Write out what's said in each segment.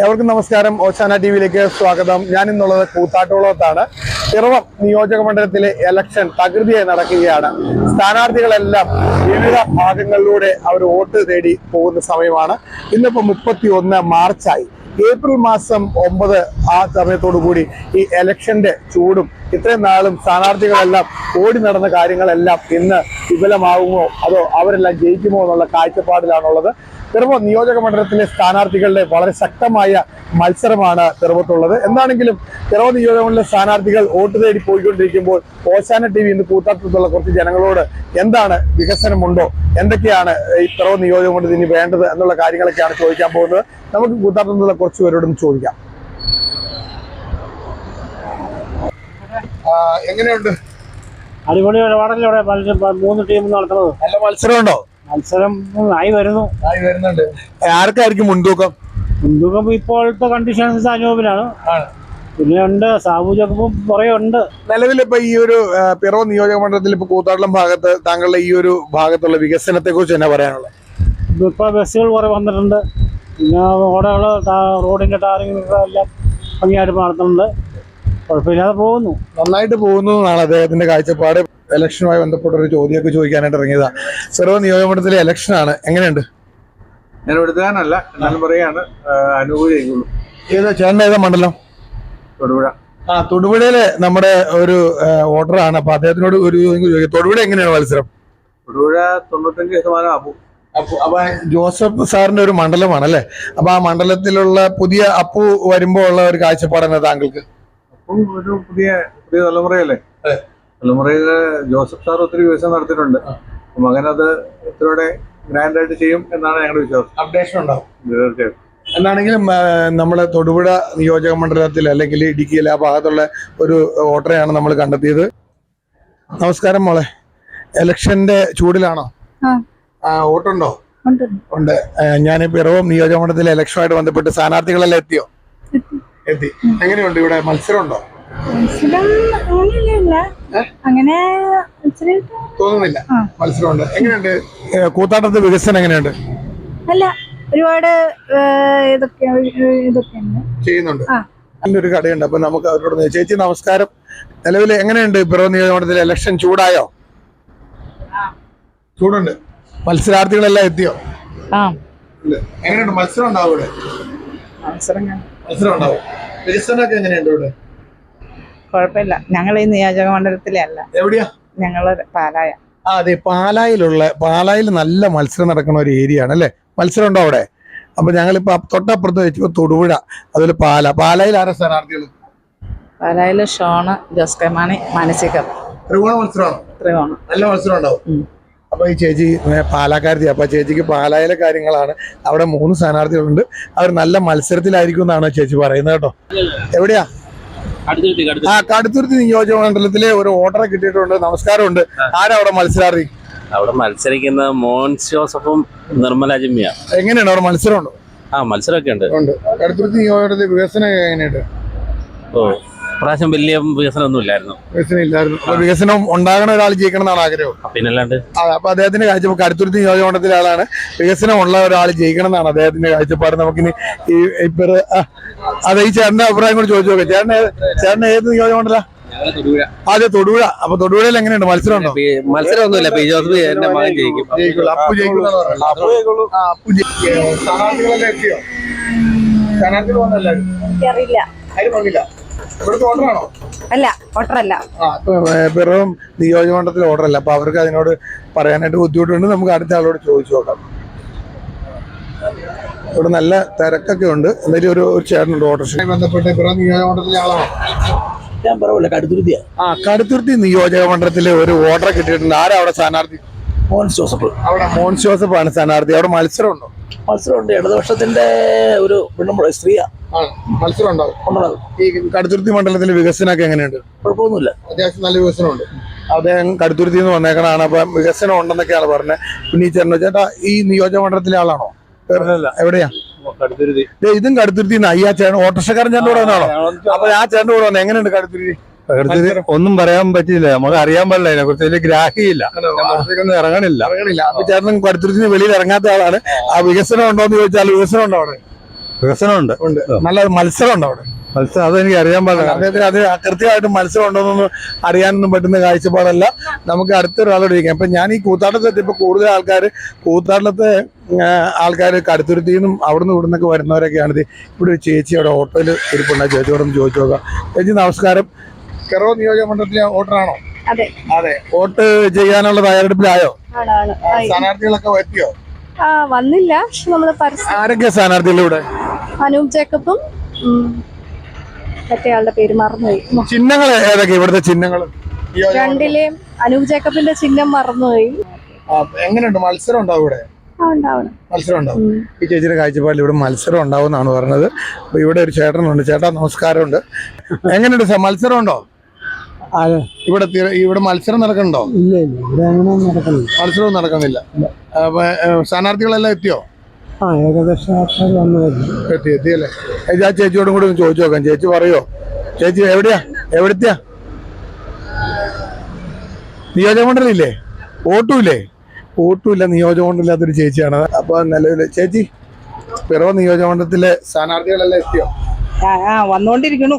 എവർക്കും നമസ്കാരം. ഓശാന ടിവിയിലേക്ക് സ്വാഗതം. ഞാൻ ഇന്നുള്ളത് കൂത്താട്ടുകുളത്താണ്. പിറവം നിയോജക മണ്ഡലത്തിലെ ഇലക്ഷൻ തകൃതിയായി നടക്കുകയാണ്. സ്ഥാനാർത്ഥികളെല്ലാം വിവിധ ഭാഗങ്ങളിലൂടെ അവർ വോട്ട് തേടി പോകുന്ന സമയമാണ്. ഇന്നിപ്പോ 31 മാർച്ചായി. ഏപ്രിൽ മാസം 9 ആ സമയത്തോടു കൂടി ഈ ഇലക്ഷന്റെ ചൂടും ഇത്രയും നാളും സ്ഥാനാർത്ഥികളെല്ലാം ഓടി നടന്ന കാര്യങ്ങളെല്ലാം ഇന്ന് വിഫലമാകുമോ അതോ അവരെല്ലാം ജയിക്കുമോ എന്നുള്ള കാഴ്ചപ്പാടിലാണുള്ളത്. പിറവം നിയോജക മണ്ഡലത്തിലെ സ്ഥാനാർത്ഥികളുടെ വളരെ ശക്തമായ മത്സരമാണ് പിറവത്തുള്ളത്. എന്താണെങ്കിലും പിറവം നിയോജക മണ്ഡല സ്ഥാനാർത്ഥികൾ വോട്ട് തേടി പോയിക്കൊണ്ടിരിക്കുമ്പോൾ ഓശാന ടി വി ഇന്ന് കൂത്താട്ടുള്ള കുറച്ച് ജനങ്ങളോട് എന്താണ് വികസനമുണ്ടോ, എന്തൊക്കെയാണ് ഈ പിറവം നിയോജക മണ്ഡലത്തിൽ ഇനി വേണ്ടത് എന്നുള്ള കാര്യങ്ങളൊക്കെയാണ് ചോദിക്കാൻ പോകുന്നത്. നമുക്ക് കൂത്താട്ടുള്ള കുറച്ച് പേരോടും ചോദിക്കാം. എങ്ങനെയുണ്ട്? അടിപൊളി ഇടപാടല്ലേ 3 ടീം നടത്തുന്നത്. നല്ല മത്സരമുണ്ടോ? മത്സരം ആയി വരുന്നുണ്ട്. ആർക്കായിരിക്കും മുൻതൂക്കം? മുൻതൂക്കം ഇപ്പോഴത്തെ കണ്ടീഷൻസ് അനൂപിനാണ്. പിന്നെ ഉണ്ട് സാബു ജോസഫും കുറെ ഉണ്ട്. നിലവിലിപ്പോ ഈ ഒരു പിറവം നിയോജക മണ്ഡലത്തിൽ ഇപ്പൊ കൂത്താട്ടുളം ഭാഗത്ത് താങ്കളുടെ ഈ ഒരു ഭാഗത്തുള്ള വികസനത്തെ കുറിച്ച് എന്നാ പറയാനുള്ളത്? ഇപ്പൊ ബസ്സുകൾ കുറെ വന്നിട്ടുണ്ട്. പിന്നെ ഓടകള് റോഡിന്റെ ടാറിങ്ങും എല്ലാം ഭംഗിയായിട്ട് നടത്തുന്നുണ്ട്. കുഴപ്പമില്ലാതെ പോകുന്നു, നന്നായിട്ട് പോകുന്നു എന്നാണ് അദ്ദേഹത്തിന്റെ കാഴ്ചപ്പാട്. ഇലക്ഷനുമായി ബന്ധപ്പെട്ട ഒരു ചോദ്യമൊക്കെ ചോദിക്കാനായിട്ട് ഇറങ്ങിയതാ. പിറവം നിയോജക മണ്ഡലത്തിലെ ഇലക്ഷനാണ്, എങ്ങനെയുണ്ട്? ഞാൻ എടുത്താനല്ല എന്നാലും പറയാണ് അനുകൂലിക്കുള്ളൂ. ചേട്ടൻ ഏതാ മണ്ഡലം? തൊടുപുഴ. തൊടുപുഴയിലെ നമ്മുടെ ഒരു വോട്ടറാണ്. അപ്പൊ അദ്ദേഹത്തിനോട് ഒരു ചോദിക്കും, തൊടുപുഴ എങ്ങനെയാണ് മത്സരം? തൊടുപുഴ 95% അപ്പു. അപ്പൊ ജോസഫ് സാറിന്റെ ഒരു മണ്ഡലമാണ് അല്ലെ? അപ്പൊ ആ മണ്ഡലത്തിലുള്ള പുതിയ അപ്പു വരുമ്പോ ഉള്ള ഒരു കാഴ്ചപ്പാടാണ് താങ്കൾക്ക്? അപ്പം ഒരു പുതിയ തലമുറയല്ലേ. തലമുറയില് ജോസഫ് സാർ ഒത്തിരി വികസനം നടത്തിയിട്ടുണ്ട്. മകനത് ഇത്രയോടെ ഗ്രാൻഡായിട്ട് ചെയ്യും എന്നാണ് ഞങ്ങളുടെ വിശ്വാസം. അപ്ഡേഷൻ ഉണ്ടാവും തീർച്ചയായും. എന്താണെങ്കിലും നമ്മുടെ തൊടുപുഴ നിയോജക മണ്ഡലത്തിൽ അല്ലെങ്കിൽ ഇടുക്കിയിലെ ആ ഭാഗത്തുള്ള ഒരു വോട്ടറെയാണ് നമ്മൾ കണ്ടെത്തിയത്. നമസ്കാരം മോളെ, ഇലക്ഷന്റെ ചൂടിലാണോ? വോട്ടുണ്ടോ? ഉണ്ട്. ഞാൻ പിറവം നിയോജക മണ്ഡലത്തിലെ ഇലക്ഷനുമായിട്ട് ബന്ധപ്പെട്ട് സ്ഥാനാർത്ഥികളെല്ലാം എത്തിയോ? എത്തി. എങ്ങനെയുണ്ട് ഇവിടെ മത്സരം ഉണ്ടോ? അങ്ങനെ തോന്നുന്നില്ല. മത്സരമുണ്ട്. എങ്ങനെയുണ്ട് കൂത്താട്ടത്തെ വികസനം? എങ്ങനെയുണ്ട്? അല്ല, ഒരുപാട് ഇതൊക്കെ ചെയ്യുന്നുണ്ട്. അതിന്റെ ഒരു കടയുണ്ട്. അപ്പൊ നമുക്ക് അവരോട് ചേച്ചി നമസ്കാരം. നിലവിൽ എങ്ങനെയുണ്ട് പിറവം നിയോജകമണ്ഡലത്തിലെ ഇലക്ഷൻ? ചൂടായോ? ചൂടുണ്ട്. മത്സരാർത്ഥികളെല്ലാം എത്തിയോ? എങ്ങനെയുണ്ട്? മത്സരം ഉണ്ടാവും ഇവിടെ? മത്സരം ഉണ്ടാവും. വികസനമൊക്കെ എങ്ങനെയുണ്ട് ഇവിടെ? കുഴപ്പമില്ല. ഞങ്ങൾ ഈ നിയോജക മണ്ഡലത്തിലെ അല്ല. എവിടെയാ? ഞങ്ങള് പാലായ. അതെ, പാലായിൽ നല്ല മത്സരം നടക്കുന്ന ഒരു ഏരിയ ആണ് അല്ലെ? മത്സരം ഉണ്ടോ അവിടെ? അപ്പൊ ഞങ്ങളിപ്പോ തൊട്ടപ്പുറത്ത് വെച്ചപ്പോ തൊടുപുഴ, അതുപോലെ പാലായിൽ ആരാ സ്ഥാനാർത്ഥികൾ? പാലായില് ഷോണ്, ജോസ് കെ മാണി, മാനസികം. ത്രികോണ മത്സരമാണോ? ത്രികോണം. നല്ല മത്സരം ഉണ്ടാവും. അപ്പൊ ഈ ചേച്ചി പാലക്കാരത്തി, അപ്പൊ ചേച്ചിക്ക് പാലായിലെ കാര്യങ്ങളാണ്. അവിടെ 3 സ്ഥാനാർത്ഥികളുണ്ട്. അവർ നല്ല മത്സരത്തിലായിരിക്കും എന്നാണ് ചേച്ചി പറയുന്നത് കേട്ടോ. എവിടെയാ? കടുത്തുരുത്തി നിയോജക മണ്ഡലത്തിലെ ഒരു വോട്ടറെ കിട്ടിയിട്ടുണ്ട്. നമസ്കാരമുണ്ട്. ആരാ അവിടെ മത്സരാർത്ഥി? അവിടെ മത്സരിക്കുന്ന മോൻസ് ജോസഫും നിർമ്മല ജിമ്മിയ. എങ്ങനെയാണ് അവിടെ മത്സരം ഉണ്ടോ? മത്സരമൊക്കെ ഉണ്ട്. കടുത്തുരുത്തി നിയോജകമണ്ഡലത്തിൽ വികസനം എങ്ങനെയുണ്ട്? പ്രാവശ്യം വലിയ വികസനമൊന്നും ഇല്ലായിരുന്നു. വികസനം ഉണ്ടാകണ ഒരാൾ ജയിക്കണം എന്നാണ് ആഗ്രഹം. പിന്നല്ലാണ്ട് അപ്പൊ അദ്ദേഹത്തിന്റെ കാഴ്ചപ്പാട്, കടുത്തുരുത്തി നിയോജകമണ്ഡലത്തിലെ ആളാണ്, വികസനം ഉള്ള ഒരാൾ ജയിക്കണം എന്നാണ് അദ്ദേഹത്തിന്റെ കാഴ്ചപ്പാട്. നമുക്കിനി അതെ, ഈ ചേട്ടന്റെ അഭിപ്രായം കൂടി ചോദിച്ചു നോക്കാം. ചേട്ടൻ ഏത് നിയോജകമണ്ഡല? അതെ, തൊടുപുഴ. അപ്പൊ തൊടുപുഴയിൽ എങ്ങനെയുണ്ട്? മത്സരം ഉണ്ടോ? മത്സരമൊന്നുമില്ല. പി ജോസഫ് എന്റെ മകൻ ജയിക്കും. അപ്പു ജയിക്കും. സ്ഥാനാർത്ഥികളെല്ലാം എത്തിയോ? സ്ഥാനാർത്ഥികൾ വന്നല്ലോ? എനിക്കറിയില്ല. ആരും വന്നില്ല. ഇവിടുത്തെ ഓർഡറാണോ? അല്ല, ഓർഡറല്ല. പിറവം നിയോജകമണ്ഡലത്തിൽ ഓർഡറല്ല. അപ്പൊ അവർക്ക് അതിനോട് പറയാനായിട്ട് ബുദ്ധിമുട്ടുണ്ട്. നമുക്ക് അടുത്ത ആളോട് ചോദിച്ചു നോക്കാം. ഇവിടെ നല്ല തിരക്കൊക്കെ ഉണ്ട്. എന്തായാലും ഒരു ചേട്ടനുണ്ട് ഓട്ടോറിക്ഷയുമായി ബന്ധപ്പെട്ട്. പിറവം നിയോജകമണ്ഡലത്തിലെ ആളാണോ? ഞാൻ പറവില്ല, കടുത്തുരുത്തിയാ. കടുത്തുരുത്തി നിയോജക മണ്ഡലത്തിലെ ഒരു വോട്ടറെ കിട്ടിയിട്ടുണ്ട്. ആരാ അവിടെ സ്ഥാനാർത്ഥി? മോൻസ് ജോസഫ്. അവിടെ മോൻസ് ജോസഫ് ആണ് സ്ഥാനാർത്ഥി. അവിടെ മത്സരം ഉണ്ടോ? മത്സരമുണ്ട്. ഇടതുപക്ഷത്തിന്റെ ഒരു സ്ത്രീയാ. മത്സരം ഉണ്ടാവും. ഈ കടുത്തുരുത്തി മണ്ഡലത്തിലെ വികസനമൊക്കെ എങ്ങനെയുണ്ട്? കുഴപ്പമൊന്നുമില്ല. അത്യാവശ്യം നല്ല വികസനമുണ്ട്. അദ്ദേഹം കടുത്തുരുത്തി എന്ന് വന്നേക്കണാണ്. അപ്പൊ വികസനം ഉണ്ടെന്നൊക്കെയാണ് പറഞ്ഞത്. പിന്നെ ഈ ചേട്ടാ ഈ നിയോജക മണ്ഡലത്തിലെ ആളാണോ? എവിടെയാ? ഇതും കടുത്തുരുത്തി. അയ്യാ ചേട്ടൻ ഓട്ടോറിക്ഷക്കാരൻ ചേട്ടൻ്റെ കൂടെ വന്നാണോ? അപ്പൊ ആ ചേട്ടൻ്റെ കൂടെ വന്നത് എങ്ങനെയുണ്ട് കടുത്തുരുത്തി? ഒന്നും പറയാൻ പറ്റില്ല, നമുക്ക് അറിയാൻ പാടില്ല. അതിനെ കുറിച്ച് വലിയ ഗ്രാഹ്യമില്ല, ഇറങ്ങണില്ല. അപ്പൊ ചേട്ടൻ കടുത്തുരുത്തിന് വെളിയിൽ ഇറങ്ങാത്ത ആളാണ്. ആ വികസനം ഉണ്ടോ എന്ന് ചോദിച്ചാൽ വികസനം ഉണ്ടോ അവിടെ? വികസനമുണ്ട്. ഉണ്ട്. നല്ല മത്സരം ഉണ്ടോ അവിടെ? മത്സരം അതെനിക്ക് അറിയാൻ പാടില്ല. അദ്ദേഹത്തിന് അത് കൃത്യമായിട്ട് മത്സരം ഉണ്ടോന്നൊന്നും അറിയാനൊന്നും പറ്റുന്ന കാഴ്ചപ്പാടല്ല. നമുക്ക് അടുത്തൊരാളോട് ഇരിക്കാം. ഇപ്പൊ ഞാൻ ഈ കൂത്താട്ടത്ത് എത്തിയപ്പോൾ കൂടുതൽ കൂത്താട്ടത്തെ ആൾക്കാർ കടുത്തുരുത്തിയിൽ നിന്നും അവിടുന്ന് ഇവിടുന്നൊക്കെ വരുന്നവരൊക്കെയാണ്. ഇവിടെ ഒരു ചേച്ചി അവിടെ ഓട്ടോയിൽ ഇരിപ്പുണ്ട്. ചേച്ചിയോടൊന്ന് ചോദിച്ചു നോക്കാം. ചേച്ചി നമസ്കാരം. കെറോ നിയോജക മണ്ഡലത്തിലെ വോട്ടറാണോ? അതെ. അതെ. വോട്ട് ചെയ്യാനുള്ള തയ്യാറെടുപ്പിലായോ? സ്ഥാനാർത്ഥികളൊക്കെ എത്തിയോ? വന്നില്ല. പക്ഷെ നമ്മള് ആരൊക്കെ സ്ഥാനാർത്ഥികളിവിടെ? അനൂപ് ജേക്കബും മറ്റേ ആളുടെ പേര് മറന്നുപോയി. ചിഹ്നങ്ങൾ ഏതൊക്കെ ഇവിടുത്തെ ചിഹ്നങ്ങൾ? രണ്ടിലെയും അനൂപ് ജേക്കബിന്റെ ചിഹ്നം മറന്നുപോയി. എങ്ങനെയുണ്ട്? മത്സരം ഉണ്ടാവും ഇവിടെ? മത്സരം ഉണ്ടാവും. ഈ ചേച്ചിയുടെ കാഴ്ചപ്പാടിൽ ഇവിടെ മത്സരം ഉണ്ടാവും എന്നാണ് പറഞ്ഞത്. അപ്പൊ ഇവിടെ ഒരു ചേട്ടനുണ്ട്. ചേട്ടാ നമസ്കാരമുണ്ട്. എങ്ങനെയുണ്ട് മത്സരം ഉണ്ടോ ഇവിടെ മത്സരം നടക്കണ്ടോ? മത്സരവും നടക്കുന്നില്ല. സ്ഥാനാർത്ഥികളെല്ലാം എത്തിയോ? ഏകദേശം എത്തിയല്ലേ? ആ ചേച്ചിയോടും കൂടി ഒന്ന് ചോദിച്ചു നോക്കാം. ചേച്ചി പറയോ? ചേച്ചി എവിടത്തെയാ നിയോജകമണ്ഡലം ഇല്ലേ? വോട്ടുമില്ലേ? വോട്ടുമില്ല, നിയോജകമണ്ഡലത്തില്ലാത്തൊരു ചേച്ചിയാണ്. അപ്പൊ നിലവില് ചേച്ചി പിറവം നിയോജകമണ്ഡലത്തിലെ സ്ഥാനാർത്ഥികളെല്ലാം എത്തിയോ? വന്നുകൊണ്ടിരിക്കണു.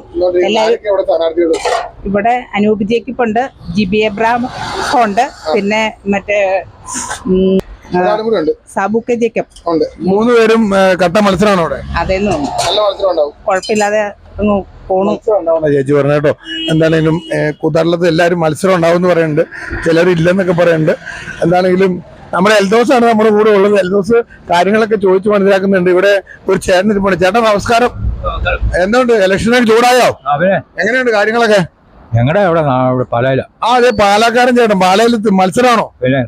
സ്ഥാനാർത്ഥികൾ ഇവിടെ അനൂപ് ജേക്കബ് ഉണ്ട്, ജിബി എബ്രാം ഉണ്ട്, പിന്നെ മറ്റേ സാബുക്കെ ജേക്കബ് ഉണ്ട്. 3 പേരും കട്ട മത്സരമാണ് അവിടെ. അതേന്ന് നല്ല മത്സരം ഉണ്ടാവും. കുഴപ്പമില്ലാതെ പോണു. ചേച്ചി പറഞ്ഞു കേട്ടോ. എന്താണെങ്കിലും കൂത്താട്ടത്ത് എല്ലാവരും മത്സരം ഉണ്ടാവും എന്ന് പറയുന്നുണ്ട്. ചിലർ ഇല്ലെന്നൊക്കെ പറയുന്നുണ്ട്. എന്താണെങ്കിലും നമ്മുടെ എൽദോസ് ആണ് നമ്മുടെ കൂടെ ഉള്ളത്. എൽദോസ് കാര്യങ്ങളൊക്കെ ചോദിച്ചു മനസ്സിലാക്കുന്നുണ്ട്. ഇവിടെ ഒരു ചേട്ടൻ ഇരിപ്പുണ്ട്. ചേട്ടാ നമസ്കാരം. എന്തുകൊണ്ട് ഇലക്ഷനൊക്കെ ചൂടായോ? എങ്ങനെയുണ്ട് കാര്യങ്ങളൊക്കെ? ഞങ്ങളുടെ അവിടെ പാലായില. അതെ, പാലക്കാരൻ ചേട്ടൻ. പാലയിൽ മത്സരമാണോ? പിന്നെ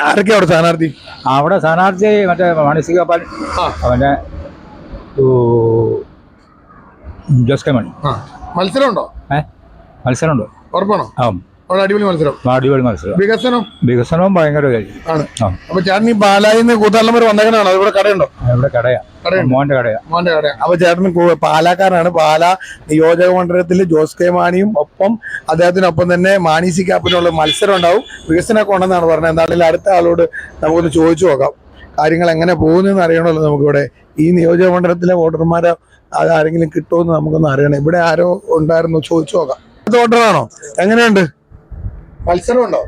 ആരൊക്കെയാ അവിടെ സ്ഥാനാർത്ഥി? അവിടെ സ്ഥാനാർത്ഥി മറ്റേ മാനസിക അവന്റെ ജോസ് കെ മാണി. മത്സരമുണ്ടോ? മത്സരമുണ്ട്. ഉറപ്പാണോ? അവിടെ അടിപൊളി മത്സരം. അടിപൊളി മത്സരം. വികസനവും ഭയങ്കര ആണ്. അപ്പൊ ചേട്ടൻ ഈ പാലായിന്ന് കൂത്താട്ടം വരെ വന്നേക്കണാണോ? ഇവിടെ കടയുണ്ടോ? ഇവിടെ കടയാ, മോന്റെ കടയാ. അപ്പൊ ചേട്ടൻ പാലാക്കാരാണ്. പാലാ നിയോജക മണ്ഡലത്തിൽ ജോസ് കെ മാണിയും ഒപ്പം അദ്ദേഹത്തിനൊപ്പം തന്നെ മാണി സി കാപ്പനുള്ള മത്സരം ഉണ്ടാവും. വികസനമൊക്കെ ഉണ്ടെന്നാണ് പറഞ്ഞത്. എന്താണെങ്കിലും അടുത്ത ആളോട് നമുക്കൊന്ന് ചോദിച്ചു നോക്കാം. കാര്യങ്ങൾ എങ്ങനെ പോകുന്നതെന്ന് അറിയണമല്ലോ നമുക്കിവിടെ. ഈ നിയോജക മണ്ഡലത്തിലെ വോട്ടർമാരെ ആരെങ്കിലും കിട്ടുമെന്ന് നമുക്കൊന്ന് അറിയണം. ഇവിടെ ആരോ ഉണ്ടായിരുന്നു, ചോദിച്ചു നോക്കാം. വോട്ടറാണോ? എങ്ങനെയുണ്ട്? മത്സരമുണ്ടോ?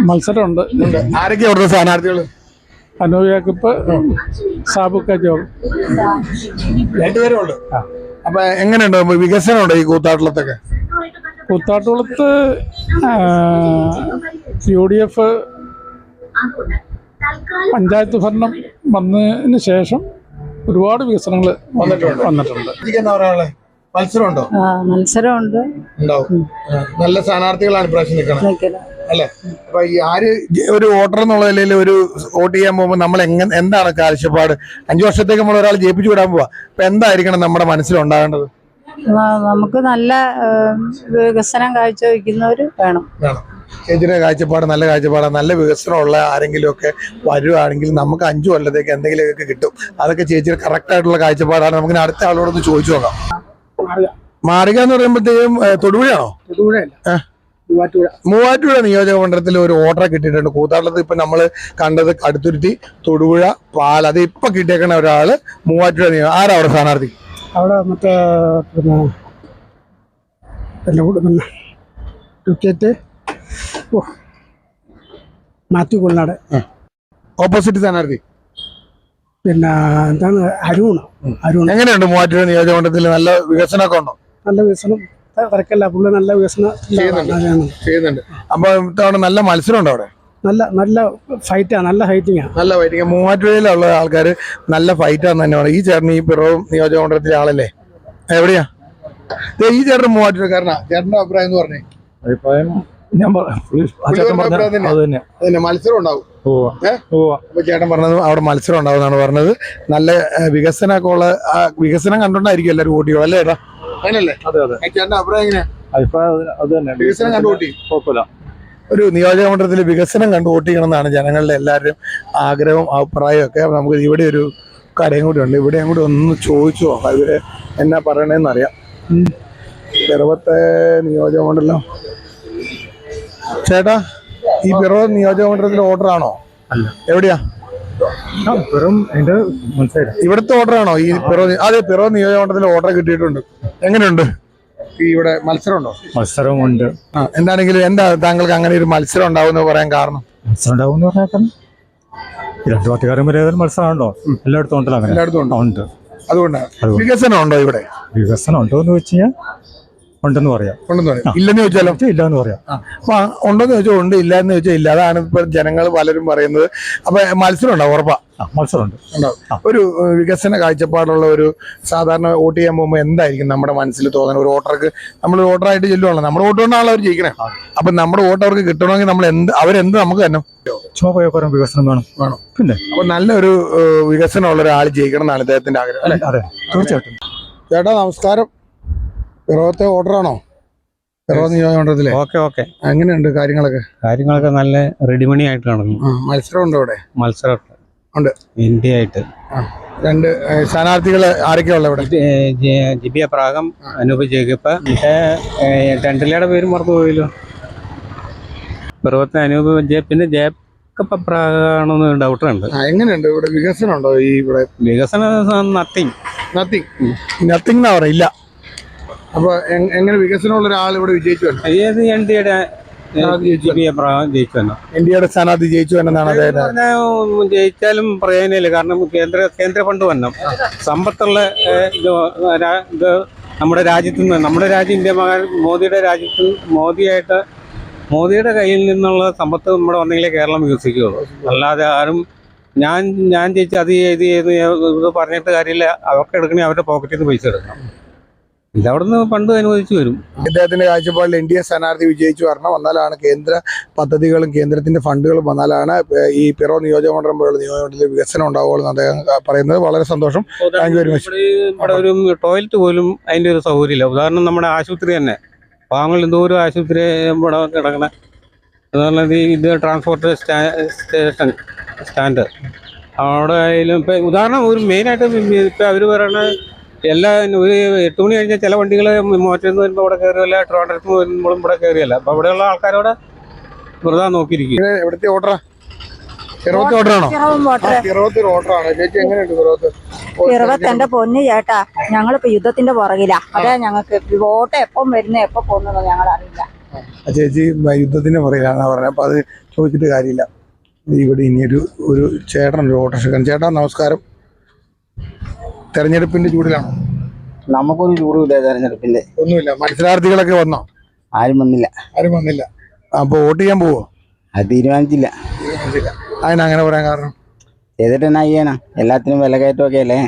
മത്സരമുണ്ട്. ആരൊക്കെയാ അവിടുത്തെ സ്ഥാനാർത്ഥികൾ? അനൂപ് ജേക്കബ്, സാബുക്ക ജോബ്, 2 പേരേ ഉള്ളു. അപ്പൊ എങ്ങനെയുണ്ട് വികസനമുണ്ടോ ഈ കൂത്താട്ടത്തൊക്കെ? കൂത്താട്ടുകുളത്ത് UDF പഞ്ചായത്ത് ഭരണം വന്നതിന് ശേഷം ഒരുപാട് വികസനങ്ങൾ വന്നിട്ടുണ്ട്. മത്സരമുണ്ടോ? മത്സരമുണ്ട്. ഉണ്ടാവും. നല്ല സ്ഥാനാർത്ഥികളാണ് ഇപ്രാവശ്യം നിൽക്കണം അല്ലെ? അപ്പൊ ഈ ഒരു വോട്ടർ എന്നുള്ള നിലയിൽ ഒരു വോട്ട് ചെയ്യാൻ പോകുമ്പോൾ നമ്മൾ എന്താണ് കാഴ്ചപ്പാട്? 5 വർഷത്തേക്ക് നമ്മൾ ഒരാൾ ജയിപ്പിച്ചു വിടാൻ പോവാ. അപ്പൊ എന്തായിരിക്കണം നമ്മുടെ മനസ്സിലുണ്ടാകേണ്ടത്? നമുക്ക് നല്ല വികസനം കാഴ്ചവെക്കുന്നവര് വേണം. ചേച്ചിയുടെ കാഴ്ചപ്പാട് നല്ല കാഴ്ചപ്പാടാണ്. നല്ല വികസനമുള്ള ആരെങ്കിലും ഒക്കെ വരുവാണെങ്കിൽ നമുക്ക് 5 കൊല്ലത്തേക്ക് എന്തെങ്കിലുമൊക്കെ കിട്ടും. അതൊക്കെ ചേച്ചിയുടെ കറക്റ്റ് ആയിട്ടുള്ള കാഴ്ചപ്പാടാണ്. നമുക്ക് അടുത്ത ആളോടൊന്ന് ചോദിച്ചു നോക്കാം. മാറിക എന്ന് പറയുമ്പോഴത്തേക്കും തൊടുപുഴയാണോ? മൂവാറ്റുപുഴ നിയോജക മണ്ഡലത്തിൽ ഒരു വോട്ടറെ കിട്ടിയിട്ടുണ്ട്. കൂത്താട്ടത്ത് ഇപ്പൊ നമ്മള് കണ്ടത് കടുത്തുരുത്തി, തൊടുപുഴ, പാല. അത് ഇപ്പൊ കിട്ടിയേക്കണ ഒരാള് മൂവാറ്റുപുഴ. ആരാ അവിടെ സ്ഥാനാർത്ഥി? അവിടെ മറ്റേ മാത്യു കൊള്ളാട്. ഓപ്പോസിറ്റ് സ്ഥാനാർത്ഥി പിന്നെ എന്താണ് അരുൺ. എങ്ങനെയുണ്ട് മൂവാറ്റുപുഴ നിയോജക മണ്ഡലത്തിൽ? നല്ല വികസനമൊക്കെ ഉണ്ടോ? നല്ല വികസനം തിരക്കല്ല. പുള്ളി നല്ല വികസനം ചെയ്യുന്നുണ്ട്. അപ്പൊ ഇത്തവണ നല്ല മത്സരം ഉണ്ടോ അവിടെ? നല്ല ഫൈറ്റാണ്. നല്ല ഫൈറ്റിംഗ്. മൂവാറ്റുപുഴയിലുള്ള ആൾക്കാര് നല്ല ഫൈറ്റാന്ന് തന്നെയാണ്. ഈ ചേട്ടൻ ഈ പിറവം നിയോജക മണ്ഡലത്തിലെ ആളല്ലേ? എവിടെയാ ഈ ചേട്ടൻ? മൂവാറ്റുപുഴക്കാരനാ. ചേട്ടന്റെ അഭിപ്രായം എന്ന് പറഞ്ഞേ. മത്സരം ഉണ്ടാവും. അപ്പൊ ചേട്ടൻ പറഞ്ഞത് അവിടെ മത്സരം ഉണ്ടാവും എന്നാണ് പറഞ്ഞത്. നല്ല വികസനമൊക്കെ ഉള്ള വികസനം കണ്ടോണ്ടായിരിക്കും എല്ലാവരും വോട്ട് ചെയ്യും അല്ലേ ചേട്ടാ? അങ്ങനല്ലേ? ചേട്ടന്റെ അഭിപ്രായം എങ്ങനെയാ? വികസനം കണ്ടു വോട്ട് ചെയ്യും. ഒരു നിയോജക മണ്ഡലത്തിൽ വികസനം കണ്ടു വോട്ട് ചെയ്യണം എന്നാണ് ജനങ്ങളുടെ എല്ലാവരുടെയും ആഗ്രഹവും അഭിപ്രായവും ഒക്കെ. നമുക്ക് ഇവിടെ ഒരു കാര്യം കൂടി ഉണ്ട്. ഇവിടെയും കൂടി ഒന്ന് ചോദിച്ചു നോക്കാം ഇവര് എന്നാ പറയണേന്ന് അറിയാം. പിറവത്തെ നിയോജക മണ്ഡലം. ചേട്ടാ ഈ പിറവം നിയോജക മണ്ഡലത്തിലെ വോട്ടറാണോ? എവിടെയാ? ഇവിടുത്തെ ഓർഡറാണോ ഈ പിറവം നിയോജകമണ്ഡലത്തിൽ ഓർഡർ കിട്ടിയിട്ടുണ്ട്. എങ്ങനെയുണ്ട് ഈ ഇവിടെ മത്സരം ഉണ്ടോ? മത്സരമുണ്ട്. എന്താണെങ്കിലും എന്താ താങ്കൾക്ക് അങ്ങനെ ഒരു മത്സരം ഉണ്ടാവുമെന്ന് പറയാൻ കാരണം? മത്സരം ഉണ്ടാവും പറഞ്ഞാൽ രണ്ടു പാർട്ടിക്കാരും വരെ മത്സരമുണ്ടോ? എല്ലായിടത്തും ഉണ്ടല്ലോ അങ്ങനെ. എല്ലായിടത്തും ഉണ്ടോ? ഉണ്ട്. അതുകൊണ്ടാണ് വികസനം ഉണ്ടോ ഇവിടെ? വികസനം ഉണ്ടോ എന്ന് വെച്ച് കഴിഞ്ഞാൽ ഉണ്ടെന്ന് പറയാം. ഉണ്ടെന്ന് പറയാം. ഇല്ലെന്ന് ചോദിച്ചാലോ? ഇല്ലാന്ന് പറയാം. അപ്പൊ ഉണ്ടെന്ന് ചോദിച്ചാൽ ഉണ്ട്, ഇല്ല എന്ന് ചോദിച്ചാൽ ഇല്ല. അതാണ് ഇപ്പൊ ജനങ്ങൾ പലരും പറയുന്നത്. അപ്പൊ മത്സരം ഉണ്ടാവും ഉറപ്പാ? മത്സരമുണ്ട്. ഉണ്ടാവും. ഒരു വികസന കാഴ്ചപ്പാടുള്ള ഒരു സാധാരണ വോട്ട് ചെയ്യാൻ പോകുമ്പോൾ എന്തായിരിക്കും നമ്മുടെ മനസ്സിൽ തോന്നുന്നത്? ഒരു വോട്ടർക്ക് നമ്മൾ വോട്ടറായിട്ട് ചെല്ലുവാണല്ലോ, നമ്മുടെ വോട്ട് കൊണ്ടാണല്ലോ അവർ ജയിക്കണേ. അപ്പൊ നമ്മുടെ വോട്ട് അവർക്ക് കിട്ടണമെങ്കിൽ നമ്മൾ അവരെന്ത് നമുക്ക് തന്നെ ചുമപ്പുറം വികസനം വേണം. പിന്നെ അപ്പൊ നല്ലൊരു വികസനമുള്ള ഒരാൾ ജയിക്കണം എന്നാണ് അദ്ദേഹത്തിന്റെ ആഗ്രഹം അല്ലെ? അതെ, തീർച്ചയായിട്ടും. ചേട്ടാ നമസ്കാരം. പിറവത്തെ ഓർഡറാണോ? പിറവ നിയോജകമണ്ഡലത്തിലെ ഓക്കെ എങ്ങനെയുണ്ട് കാര്യങ്ങളൊക്കെ? നല്ല റെഡിമണി ആയിട്ട് നടന്നു. മത്സരം ഉണ്ടോ ഇവിടെ? മത്സരം ഉണ്ട്. ഇന്ത്യ ആയിട്ട് രണ്ട് സ്ഥാനാർത്ഥികൾ ആരൊക്കെയാ ഉള്ളത് ഇവിടെ? Jibi Abraham, Anoop Jacob. രണ്ടിലയുടെ പേര് മറന്നു പോയല്ലോ. പിറവത്തെ അനൂപ് പിന്നെ ജേക്കബ് അബ്രാഹാണെന്ന് ഡൗട്ടുണ്ട്. എങ്ങനെയുണ്ട് ഇവിടെ വികസനം ഉണ്ടോ? ഈ ഇവിടെ വികസനം നത്തിങ് എന്നാ പറയില്ല. അപ്പൊ എങ്ങനെ വികസനമുള്ള ഒരാൾ ഇവിടെ വിജയിച്ചു? ഏത് എൻഡിയുടെ ജിബി അബ്രാഹം ജയിച്ചു തന്നെ. എൻഡിയുടെ സ്ഥാനാർത്ഥി ജയിച്ചു എന്നാണ് ജയിച്ചാലും പ്രയോജനമില്ല. കാരണം കേന്ദ്ര ഫണ്ട് വന്നു സമ്പത്തുള്ള ഇത് നമ്മുടെ രാജ്യത്ത് നിന്ന്, നമ്മുടെ രാജ്യം ഇന്ത്യ മോദിയുടെ രാജ്യത്ത് മോദിയുടെ കയ്യിൽ നിന്നുള്ള സമ്പത്ത് നമ്മുടെ വന്നെങ്കിലേ കേരളം വികസിക്കുകയുള്ളൂ. അല്ലാതെ ആരും ഞാൻ ജയിച്ച് അത് ചെയ്ത് ഇത് പറഞ്ഞിട്ട് കാര്യമില്ല. അവർക്ക് എടുക്കണേ അവരുടെ പോക്കറ്റിൽ നിന്ന് പൈസ എടുക്കണം. ഇതവിടുന്ന് ഫണ്ട് അനുവദിച്ചു വരും. അദ്ദേഹത്തിന്റെ കാഴ്ചപ്പാടിൽ എൻ ഡി എ സ്ഥാനാർത്ഥി വിജയിച്ചു വരണം. വന്നാലാണ് കേന്ദ്ര പദ്ധതികളും കേന്ദ്രത്തിന്റെ ഫണ്ടുകളും വന്നാലാണ് ഈ പിറവം നിയോജകമണ്ഡലം പോലുള്ള നിയോജകമണ്ഡലത്തിൽ വികസനം ഉണ്ടാവുകയുള്ളൂ എന്ന് അദ്ദേഹം പറയുന്നത്. വളരെ സന്തോഷം. Thank you very much. ഇവിടെ ഒരു ടോയ്ലറ്റ് പോലും അതിന്റെ ഒരു സൗകര്യമില്ല. ഉദാഹരണം നമ്മുടെ ആശുപത്രി തന്നെ, പാവങ്ങൾ എന്തോരം ആശുപത്രി ഇവിടെ കിടക്കണ. അതുപോലെ ഇത് ട്രാൻസ്പോർട്ട് സ്റ്റാൻഡ് അവിടെ ആയാലും ഇപ്പം ഉദാഹരണം ഒരു മെയിനായിട്ട് ഇപ്പം അവർ പറയണ ഒരു 8 മണി കഴിഞ്ഞാൽ ചില വണ്ടികൾ മോറ്ററിൽ നിന്ന് വരുമ്പോൾ ഇവിടെ കയറിയല്ല, ട്രിവാൻഡ്രത്ത് നിന്ന് വരുമ്പോഴും ഇവിടെ കയറിയല്ല. അപ്പൊ അവിടെയുള്ള ആൾക്കാരോടെ വെറുതെ നോക്കിയിരിക്കും. എവിടുത്തെ ഓർഡറാ? പിറവത്തെ ഓർഡറാണോ? പിറവത്തെ ഓർഡറാണ് ചേച്ചി. എങ്ങനെയുണ്ട് പിറവത്ത്? പിറവത്ത് എന്റെ പൊന്ന് ചേട്ടാ, ഞങ്ങളിപ്പോ യുദ്ധത്തിന്റെ പുറകിലാ. അതാ ഞങ്ങൾക്ക് വോട്ട് എപ്പം വരുന്ന എപ്പോ പോകുന്നത് ഞങ്ങൾ അറിയില്ല. ചേച്ചി യുദ്ധത്തിന്റെ പുറകിലാണ് പറഞ്ഞത്. അപ്പൊ അത് ചോദിച്ചിട്ട് കാര്യമില്ല. ഇവിടെ ഇനിയൊരു ചേട്ടൻ ഒരു ഓട്ടോറിക്ഷക്കാരൻ. ചേട്ടാ നമസ്കാരം. തെരഞ്ഞെടുപ്പിന്റെ ചൂടിലാണോ? നമുക്കൊരു ചൂടുമില്ല തെരഞ്ഞെടുപ്പിന്റെ. ഒന്നുമില്ല. മത്സരാർത്ഥികളൊക്കെ വന്നോ? ആരും വന്നില്ല. അപ്പൊ വോട്ട് ചെയ്യാൻ പോവോ? അത് തീരുമാനിച്ചില്ല. അതിനങ്ങനെ പറയാൻ കാരണം? ചെയ്തിട്ട് എന്നാ ചെയ്യാനാ? എല്ലാത്തിനും വില കയറ്റമൊക്കെ അല്ലേ.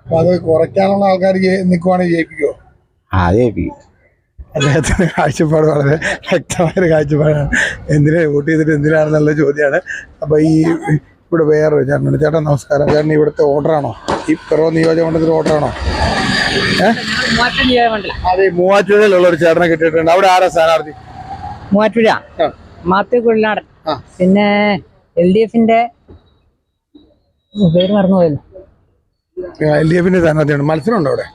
അപ്പൊ അത് കുറയ്ക്കാനുള്ള ആൾക്കാർ നിൽക്കുവാണെങ്കിൽ ജയിപ്പിക്കുവോ? ജയിപ്പിക്കും. അദ്ദേഹത്തിന്റെ കാഴ്ചപ്പാട് വളരെ വ്യക്തമായൊരു കാഴ്ചപ്പാടാണ്. എന്തിനാ വോട്ട് ചെയ്തിട്ട് എന്തിനാണെന്നുള്ള ചോദ്യമാണ്. അപ്പൊ ഇവിടെ വേറൊരു ചേട്ടനുണ്ട്. ചേട്ടാ നമസ്കാരം. ചേട്ടൻ ഇവിടുത്തെ ഓർഡറാണോ? ഈ പിറവം നിയോജകമണ്ഡലത്തിൽ ഓർഡറാണോ? അതെ, മൂവാറ്റുപുഴയിലുള്ള ഒരു ചേട്ടനെ കിട്ടിയിട്ടുണ്ട്. അവിടെ ആരാ സ്ഥാനാർത്ഥി? മൂവാറ്റുപുഴ മാത്യു കുഴൽനാടൻ. പിന്നെ LDFന്റെ പേര് മറന്നുപോയല്ലോ. LDFന്റെ സ്ഥാനാർത്ഥിയാണ്. മത്സരം ഉണ്ടോ അവിടെ?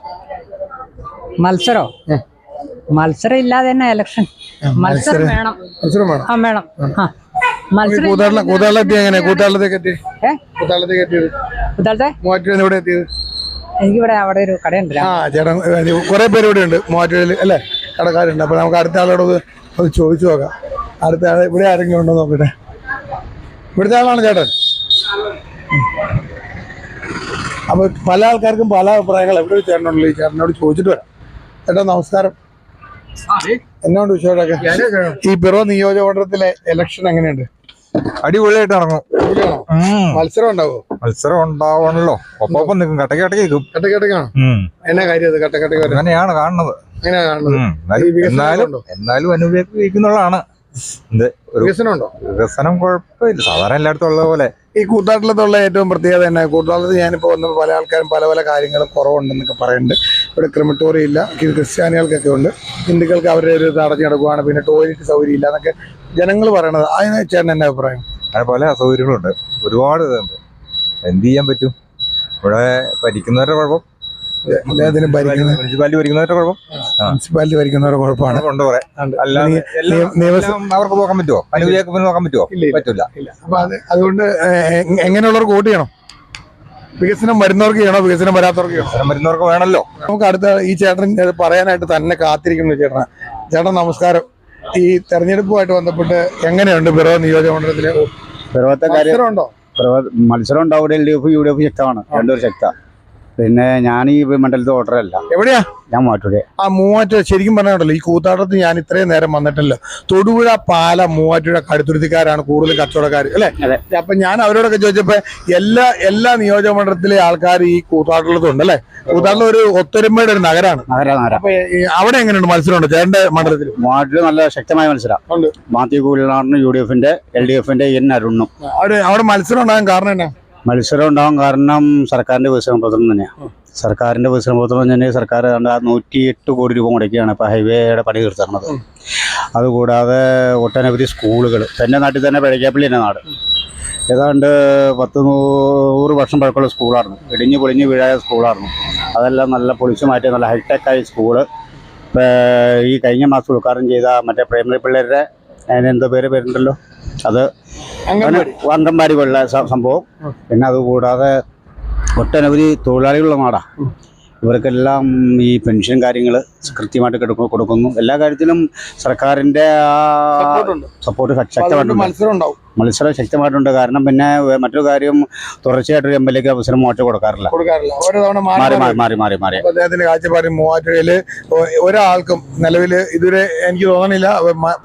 മത്സരം ഇല്ലാതെ തന്നെ ഇലക്ഷൻ. മത്സരം വേണം. വേണം. കൂത്താളത്തെത്തി എങ്ങനെ? കൂത്താളത്തേക്ക് എത്തിയത് മൂവാറ്റുപുഴ എവിടെ എത്തിയത്? എനിക്കിവിടെ അവിടെ ഒരു കടയുണ്ട്. ചേട്ടൻ കുറെ പേര് ഇവിടെ ഉണ്ട് മൂവാറ്റുപുഴയിൽ അല്ലേ, കടക്കാരുണ്ട്. അപ്പൊ നമുക്ക് അടുത്ത ആളോട് ഒന്ന് ചോദിച്ചു നോക്കാം. അടുത്ത ആൾ ഇവിടെ ആരെങ്കിലും ഉണ്ടോ നോക്കട്ടെ. ഇവിടുത്തെ ആളാണ് ചേട്ടൻ. അപ്പൊ പല ആൾക്കാർക്കും പല അഭിപ്രായങ്ങൾ. എവിടെ ഒരു ചേട്ടനുണ്ടല്ലോ, ഈ ചേട്ടനോട് ചോദിച്ചിട്ട് വരാം. ചേട്ടാ നമസ്കാരം. എന്നാണ്ട് വിഷയമൊക്കെ? ഈ പിറവം നിയോജകമണ്ഡലത്തിലെ ഇലക്ഷൻ എങ്ങനെയുണ്ട്? അടിപൊളിയായിട്ട് നടന്നു. മത്സരം ഉണ്ടാവോ? മത്സരം ഉണ്ടാവണല്ലോ. ഒപ്പം നിൽക്കും. കട്ടക്കട്ടക്കാണോ? എന്നാ കാര്യം അത്? കട്ടക്കട്ടക്ക് അങ്ങനെയാണ് കാണുന്നത്. എന്നാലും അനുഭവിക്കുന്നുള്ളതാണ്. വികസനം ഉണ്ടോ? വികസനം കുഴപ്പമില്ല, സാധാരണ എല്ലായിടത്തും ഉള്ള പോലെ. ഈ കൂത്താട്ടിലത്തുള്ള ഏറ്റവും പ്രത്യേകത തന്നെ, കൂത്താട്ടത്ത് ഞാനിപ്പോൾ വന്നപ്പോൾ പല ആൾക്കാരും പല കാര്യങ്ങളും കുറവുണ്ടെന്നൊക്കെ പറയുന്നുണ്ട്. ഇവിടെ ക്രിമറ്റോറി ഇല്ല, ക്രിസ്ത്യാനികൾക്കൊക്കെ ഉണ്ട്, ഹിന്ദുക്കൾക്ക് അവരുടെ ഒരു അടഞ്ഞു കിടക്കുവാണ്, പിന്നെ ടോയ്ലറ്റ് സൗകര്യം ഇല്ല എന്നൊക്കെ ജനങ്ങൾ പറയണത്. അതിനെ ചേട്ടൻ എൻ്റെ അഭിപ്രായം? അങ്ങനെ പല അസൗകര്യങ്ങളുണ്ട്, ഒരുപാട് ഇതുണ്ട്. എന്ത് ചെയ്യാൻ പറ്റും? ഇവിടെ ഭരിക്കുന്നവരുടെ കുഴപ്പം അദ്ദേഹത്തിന് ഭരിക്കുന്ന മുനിസിപ്പാലിറ്റി ഭരിക്കുന്നവരുടെ കുഴപ്പം മുനിസിപ്പാലിറ്റി ഭരിക്കുന്നവരുടെ കുഴപ്പമാണ്. ഉണ്ട് കുറെ. അല്ലാതെ നിയമസഭ അവർക്ക് നോക്കാൻ പറ്റുമോ? അനുകൂലിക്ക് നോക്കാൻ പറ്റുമോ? പറ്റില്ല. അപ്പൊ അതുകൊണ്ട് എങ്ങനെയുള്ളവർക്ക് വോട്ട് ചെയ്യണം? വികസനം വരുന്നവർക്ക് ചെയ്യണോ, വികസനം വരാത്തവർക്ക് ചെയ്യണോ? വരുന്നവർക്ക് വേണമല്ലോ. നമുക്ക് അടുത്ത ഈ ചേട്ടൻ പറയാനായിട്ട് തന്നെ കാത്തിരിക്കുന്നു. ചേട്ടൻ നമസ്കാരം. ഈ തെരഞ്ഞെടുപ്പുമായിട്ട് ബന്ധപ്പെട്ട് എങ്ങനെയുണ്ട് പിറവം നിയോജകമണ്ഡലത്തിലെ മത്സരമുണ്ടോ? മത്സരം ഉണ്ടാവും. LDF UDF ശക്തമാണ്, രണ്ടുപേരും ശക്ത. പിന്നെ ഞാൻ ഈ മണ്ഡലത്തിൽ വോട്ടറല്ല. എവിടെയാ? ഞാൻ മൂവാറ്റുപുഴ. മൂവാറ്റുപുഴ ശരിക്കും പറഞ്ഞല്ലോ, ഈ കൂത്താട്ടത്ത് ഞാൻ ഇത്രയും നേരം വന്നിട്ടല്ലോ. തൊടുപുഴ, പാല, മൂവാറ്റുപുഴ, കടുത്തുരുത്തിക്കാരാണ് കൂടുതൽ കച്ചവടക്കാർ അല്ലെ? അപ്പൊ ഞാൻ അവരോടൊക്കെ ചോദിച്ചപ്പോ എല്ലാ നിയോജകമണ്ഡലത്തിലെ ആൾക്കാർ ഈ കൂത്താട്ടത്തുണ്ട് അല്ലെ? കൂത്താട്ടം ഒരു ഒത്തൊരുമയുടെ ഒരു നഗരമാണ്. അപ്പൊ അവിടെ എങ്ങനെയുണ്ട് മത്സരമുണ്ട് ചേട്ടന്റെ മണ്ഡലത്തിൽ? മൂവാറ്റുപുഴ നല്ല ശക്തമായ മത്സരം. മാത്യു കുഴൽനാടനും UDF-ന്റെ LDF-ന്റെ N അരുണും. അവിടെ മത്സരം ഉണ്ടാകാൻ കാരണം എന്നാ? മത്സരം ഉണ്ടാവാൻ കാരണം സർക്കാരിന്റെ വികസന പ്രവർത്തനം തന്നെയാണ്. സർക്കാരിന്റെ വികസന പ്രവർത്തനം തന്നെ സർക്കാർ 108 കോടി രൂപ മുടക്കിയാണ് ഇപ്പോൾ ഹൈവേയുടെ പണി തീർത്തിരുന്നത്. അതുകൂടാതെ ഒട്ടനവധി സ്കൂളുകൾ എൻ്റെ നാട്ടിൽ തന്നെ പഴയ്ക്കാപ്പള്ളി എൻ്റെ നാട് ഏതാണ്ട് 100 വർഷം പഴക്കമുള്ള സ്കൂളായിരുന്നു. ഇടിഞ്ഞ് പൊളിഞ്ഞ് വീഴായ സ്കൂളായിരുന്നു. അതെല്ലാം നല്ല പൊളിച്ചു മാറ്റിയ നല്ല ഹൈടെക്കായ സ്കൂള്. ഈ കഴിഞ്ഞ മാസം ഉദ്ഘാടനം ചെയ്ത മറ്റേ പ്രൈമറി പിള്ളേരുടെ അതിനെന്തോ പേരുണ്ടല്ലോ, അത് അംഗൻവാടി പോലുള്ള സംഭവം. പിന്നെ അതുകൂടാതെ ഒട്ടനവധി തൊഴിലാളികളുള്ള നാടാണ്. ഇവർക്കെല്ലാം ഈ പെൻഷൻ കാര്യങ്ങൾ കൃത്യമായിട്ട് കൊടുക്കുന്നു. എല്ലാ കാര്യത്തിലും സർക്കാരിൻ്റെ സപ്പോർട്ട് ശക്തമായിട്ടുണ്ട്. മത്സരം ശക്തമായിട്ടുണ്ട്. കാരണം പിന്നെ മറ്റൊരു കാര്യം, തുടർച്ചയായിട്ടൊരു MLA-ക്ക് അവസരം മാറ്റി കൊടുക്കാറില്ല. മാറി അദ്ദേഹത്തിന്റെ കാഴ്ചപ്പാടിൽ മൂവാറ്റുപുഴയില് ഒരാൾക്കും നിലവിൽ ഇതുവരെ എനിക്ക് തോന്നണില്ല.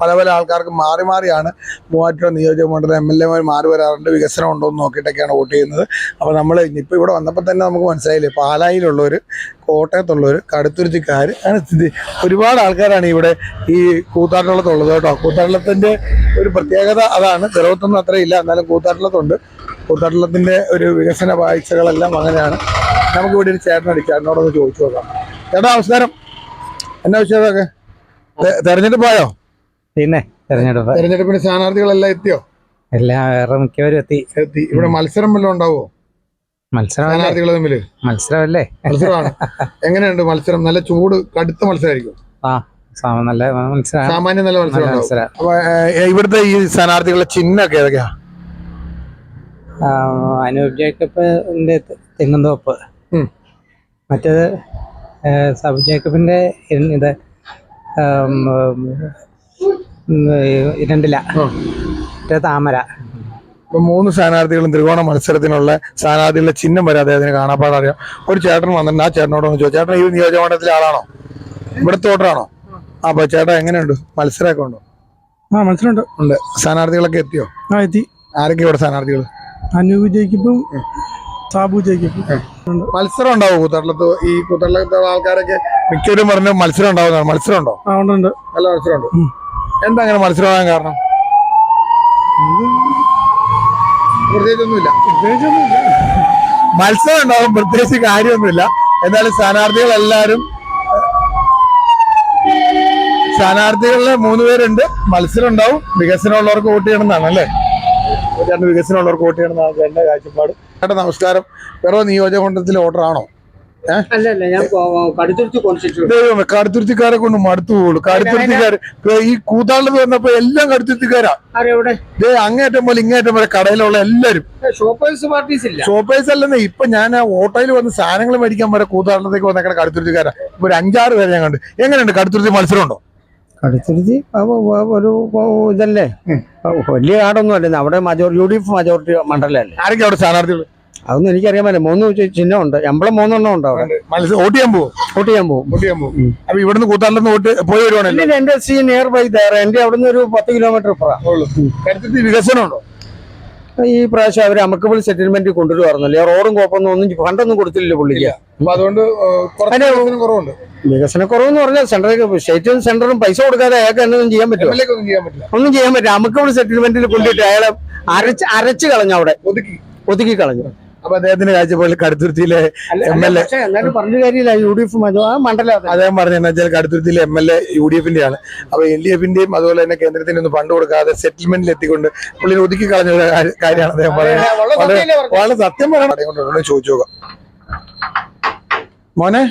പല ആൾക്കാർക്കും മാറിയാണ് മൂവാറ്റുപുഴ നിയോജകമണ്ഡലം MLA-മാർ മാറി വരാറുണ്ട്. വികസനം ഉണ്ടോ എന്ന് നോക്കിയിട്ടൊക്കെയാണ് വോട്ട് ചെയ്യുന്നത്. അപ്പോൾ നമ്മൾ ഇനിയിപ്പോൾ ഇവിടെ വന്നപ്പോൾ തന്നെ നമുക്ക് മനസ്സിലായില്ലേ, പാലായിലുള്ളവർ, കോട്ടയത്തുള്ളവർ, കടുത്തുരുത്തിക്കാർ, അങ്ങനെ ഒരുപാട് ആൾക്കാരാണ് ഇവിടെ ഈ കൂത്താട്ടുള്ളത്തുള്ളത് കേട്ടോ. കൂത്താട്ടുള്ളത്തിൻ്റെ ഒരു പ്രത്യേകത അതാണ്. പിറവത്തൊന്നും അത്രയില്ല, എന്നാലും കൂത്താട്ടുള്ളത്തുണ്ട്. കൂത്താട്ടുള്ളത്തിൻ്റെ ഒരു വികസന വാഴ്ചകളെല്ലാം അങ്ങനെയാണ്. നമുക്കിവിടെ ഒരു ചേട്ടനോടൊന്ന് ചോദിച്ചു നോക്കാം. ചേട്ടാ നമസ്കാരം. എന്നാ വിഷയമൊക്കെ? തെരഞ്ഞെടുപ്പായോ? പിന്നെ തെരഞ്ഞെടുപ്പിന് സ്ഥാനാർത്ഥികളെല്ലാം എത്തിയോ? എല്ലാം മിക്കവരും എത്തി. ഇവിടെ മത്സരം വല്ലതും ഉണ്ടാവുമോ? സ്ഥാനാർത്ഥികൾ തമ്മില് മത്സരമല്ലേ? മത്സരമാണ്. എങ്ങനെയുണ്ട് മത്സരം? നല്ല ചൂട് കടുത്ത മത്സരമായിരിക്കും. നല്ല മത്സരം, സാമാന്യം നല്ല മത്സരം. അപ്പൊ ഇവിടുത്തെ ഈ സ്ഥാനാർത്ഥികളുടെ ചിഹ്നമൊക്കെ ഏതൊക്കെയാ? അനൂപ് ജേക്കബിന്റെ തെങ്ങുംതോപ്പ്, മറ്റേത് സബ് ജേക്കബിന്റെ ഇത് ഇരണ്ടില, താമര. ഇപ്പൊ 3 സ്ഥാനാർത്ഥികളും ത്രികോണ മത്സരത്തിനുള്ള സ്ഥാനാർത്ഥികളുടെ ചിഹ്നം വരെ അദ്ദേഹത്തിന് കാണാപ്പാടറിയാം. ഒരു ചേട്ടൻ വന്നിട്ടുണ്ട്. ആ ചേട്ടനോടൊന്ന് ചോദിച്ചു, ചേട്ടൻ ഈ നിയോജകമണ്ഡലത്തിലെ ആളാണോ? ഇവിടുത്തെ വോട്ടറാണോ? അപ്പൊ ചേട്ടാ എങ്ങനെയുണ്ട്? മത്സരമൊക്കെ ഉണ്ടോ? മത്സരമുണ്ട്. ഉണ്ട്. സ്ഥാനാർത്ഥികളൊക്കെ എത്തിയോ? എത്തി. ആരൊക്കെ ഇവിടെ സ്ഥാനാർത്ഥികൾ? അനൂപ് ജേക്കബും സാബു ജേക്കബും. മത്സരം ഉണ്ടാവും കൂത്താട്ടത്ത്? ഈ കൂത്താട്ടത്തുള്ള ആൾക്കാരൊക്കെ മിക്കവരും പറഞ്ഞു മത്സരം ഉണ്ടാവുന്നതാണ്. മത്സരം ഉണ്ടോ? ഉണ്ട്. നല്ല മത്സരമുണ്ട്. എന്താ അങ്ങനെ മത്സരമാകാൻ കാരണം? പ്രത്യേകിച്ചൊന്നുമില്ല. മത്സരം ഉണ്ടാവും, പ്രത്യേകിച്ച് കാര്യമൊന്നുമില്ല. എന്നാലും സ്ഥാനാർത്ഥികളെല്ലാരും, സ്ഥാനാർത്ഥികളിലെ 3 പേരുണ്ട്. മത്സരം ഉണ്ടാവും. വികസനമുള്ളവർക്ക് വോട്ട് ചെയ്യണമെന്നാണ് അല്ലേ? വികസനമുള്ളവർക്ക് വോട്ട് ചെയ്യണമെന്നാണ് ചേട്ടൻ്റെ കാഴ്ചപ്പാട്. ചേട്ടാ നമസ്കാരം. പിറവം നിയോജകമണ്ഡലത്തിലെ വോട്ടറാണോ? കടുത്തുരുത്തിക്കാരെ കൊണ്ട് മടുത്തു പോകുള്ളൂ. കടുത്തുരുത്തിക്കാര് ഈ കൂത്താളത്ത് വന്നപ്പോ എല്ലാം കടുത്തുരുത്തിക്കാരാ. അങ്ങേറ്റം പോലെ ഇങ്ങേറ്റം പോലെ കടയിലുള്ള എല്ലാരും ഷോപ്പേഴ്സ് അല്ലെന്നേ. ഇപ്പൊ ഞാൻ ഓട്ടോയിൽ വന്ന് സാധനങ്ങൾ മേടിക്കാൻ വരെ കൂത്താളത്തേക്ക് വന്നേക്കണ കടുത്തുരുത്തിക്കാരാ. ഇപ്പൊ ഒരു 5-6 പേരെ ഞാൻ കണ്ടു. എങ്ങനെയുണ്ട് കടുത്തുരുത്തി മത്സരം ഉണ്ടോ? കടുത്തുരുത്തി ഒരു ഇതല്ലേ, വലിയ കാടൊന്നും അല്ലേ. അവിടെ UDF മജോറിറ്റി മണ്ഡലല്ലേ. ആരൊക്കെ അവിടെ സ്ഥാനാർത്ഥികൾ? അതൊന്നും എനിക്കറിയാൻ പറ്റില്ല. 3 ചിഹ്നമുണ്ട്. എംബ്ലം 3 ഉണ്ട് അവിടെ. വോട്ട് ചെയ്യാൻ പോകും. അപ്പൊ ഇവിടുന്ന് കൂത്താളിന്ന് വോട്ട് പോയി വരുവാണല്ലോ. എന്റെ നിയർ ബൈ എന്റെ അവിടുന്ന് ഒരു 10 കിലോമീറ്റർ കടുത്തുരുത്തി വികസനം ഉണ്ടോ? ഈ പ്രാവശ്യം അവർ അമക്കബിൾ സെറ്റിൽമെന്റ് കൊണ്ടുവരുന്നല്ലേ. റോഡും കുഴപ്പമൊന്നും ഫണ്ടൊന്നും കൊടുത്തില്ലല്ലോ പുള്ളിക്ക്. അപ്പൊ അതുകൊണ്ട് കുറവുണ്ട്. വികസനക്കുറവെന്ന് പറഞ്ഞാൽ സ്റ്റേറ്റും സെന്ററും പൈസ കൊടുക്കാതെ അയാൾക്ക് എന്നൊന്നും ചെയ്യാൻ പറ്റും? ഒന്നും ചെയ്യാൻ പറ്റില്ല. അമക്കബിൾ സെറ്റിൽമെന്റിൽ കൊണ്ടിട്ട് അയാളെ അരച്ച് കളഞ്ഞു, അവിടെ ഒതുക്കി കളഞ്ഞു. അപ്പൊ അദ്ദേഹത്തിന്റെ കാഴ്ചപ്പാടിൽ കടുത്തുരുത്തിയിലെ MLA പറഞ്ഞ കാര്യമില്ല. UDF മണ്ഡലം അദ്ദേഹം പറഞ്ഞെന്ന് വെച്ചാൽ കടുത്തുരുത്തിയിലെ MLA UDF-ന്റെ ആണ്. അപ്പൊ LDF-ന്റെയും അതുപോലെ തന്നെ കേന്ദ്രത്തിന്റെ ഒന്നും ഫണ്ട് കൊടുക്കാതെ സെറ്റിൽമെന്റിൽ എത്തിക്കൊണ്ട് പുള്ളിനെ ഒതുക്കി കളഞ്ഞ കാര്യമാണ് അദ്ദേഹം പറയുന്നത്. വളരെ സത്യം പറയണം. ചോദിച്ചു നോക്കാം. മോനെ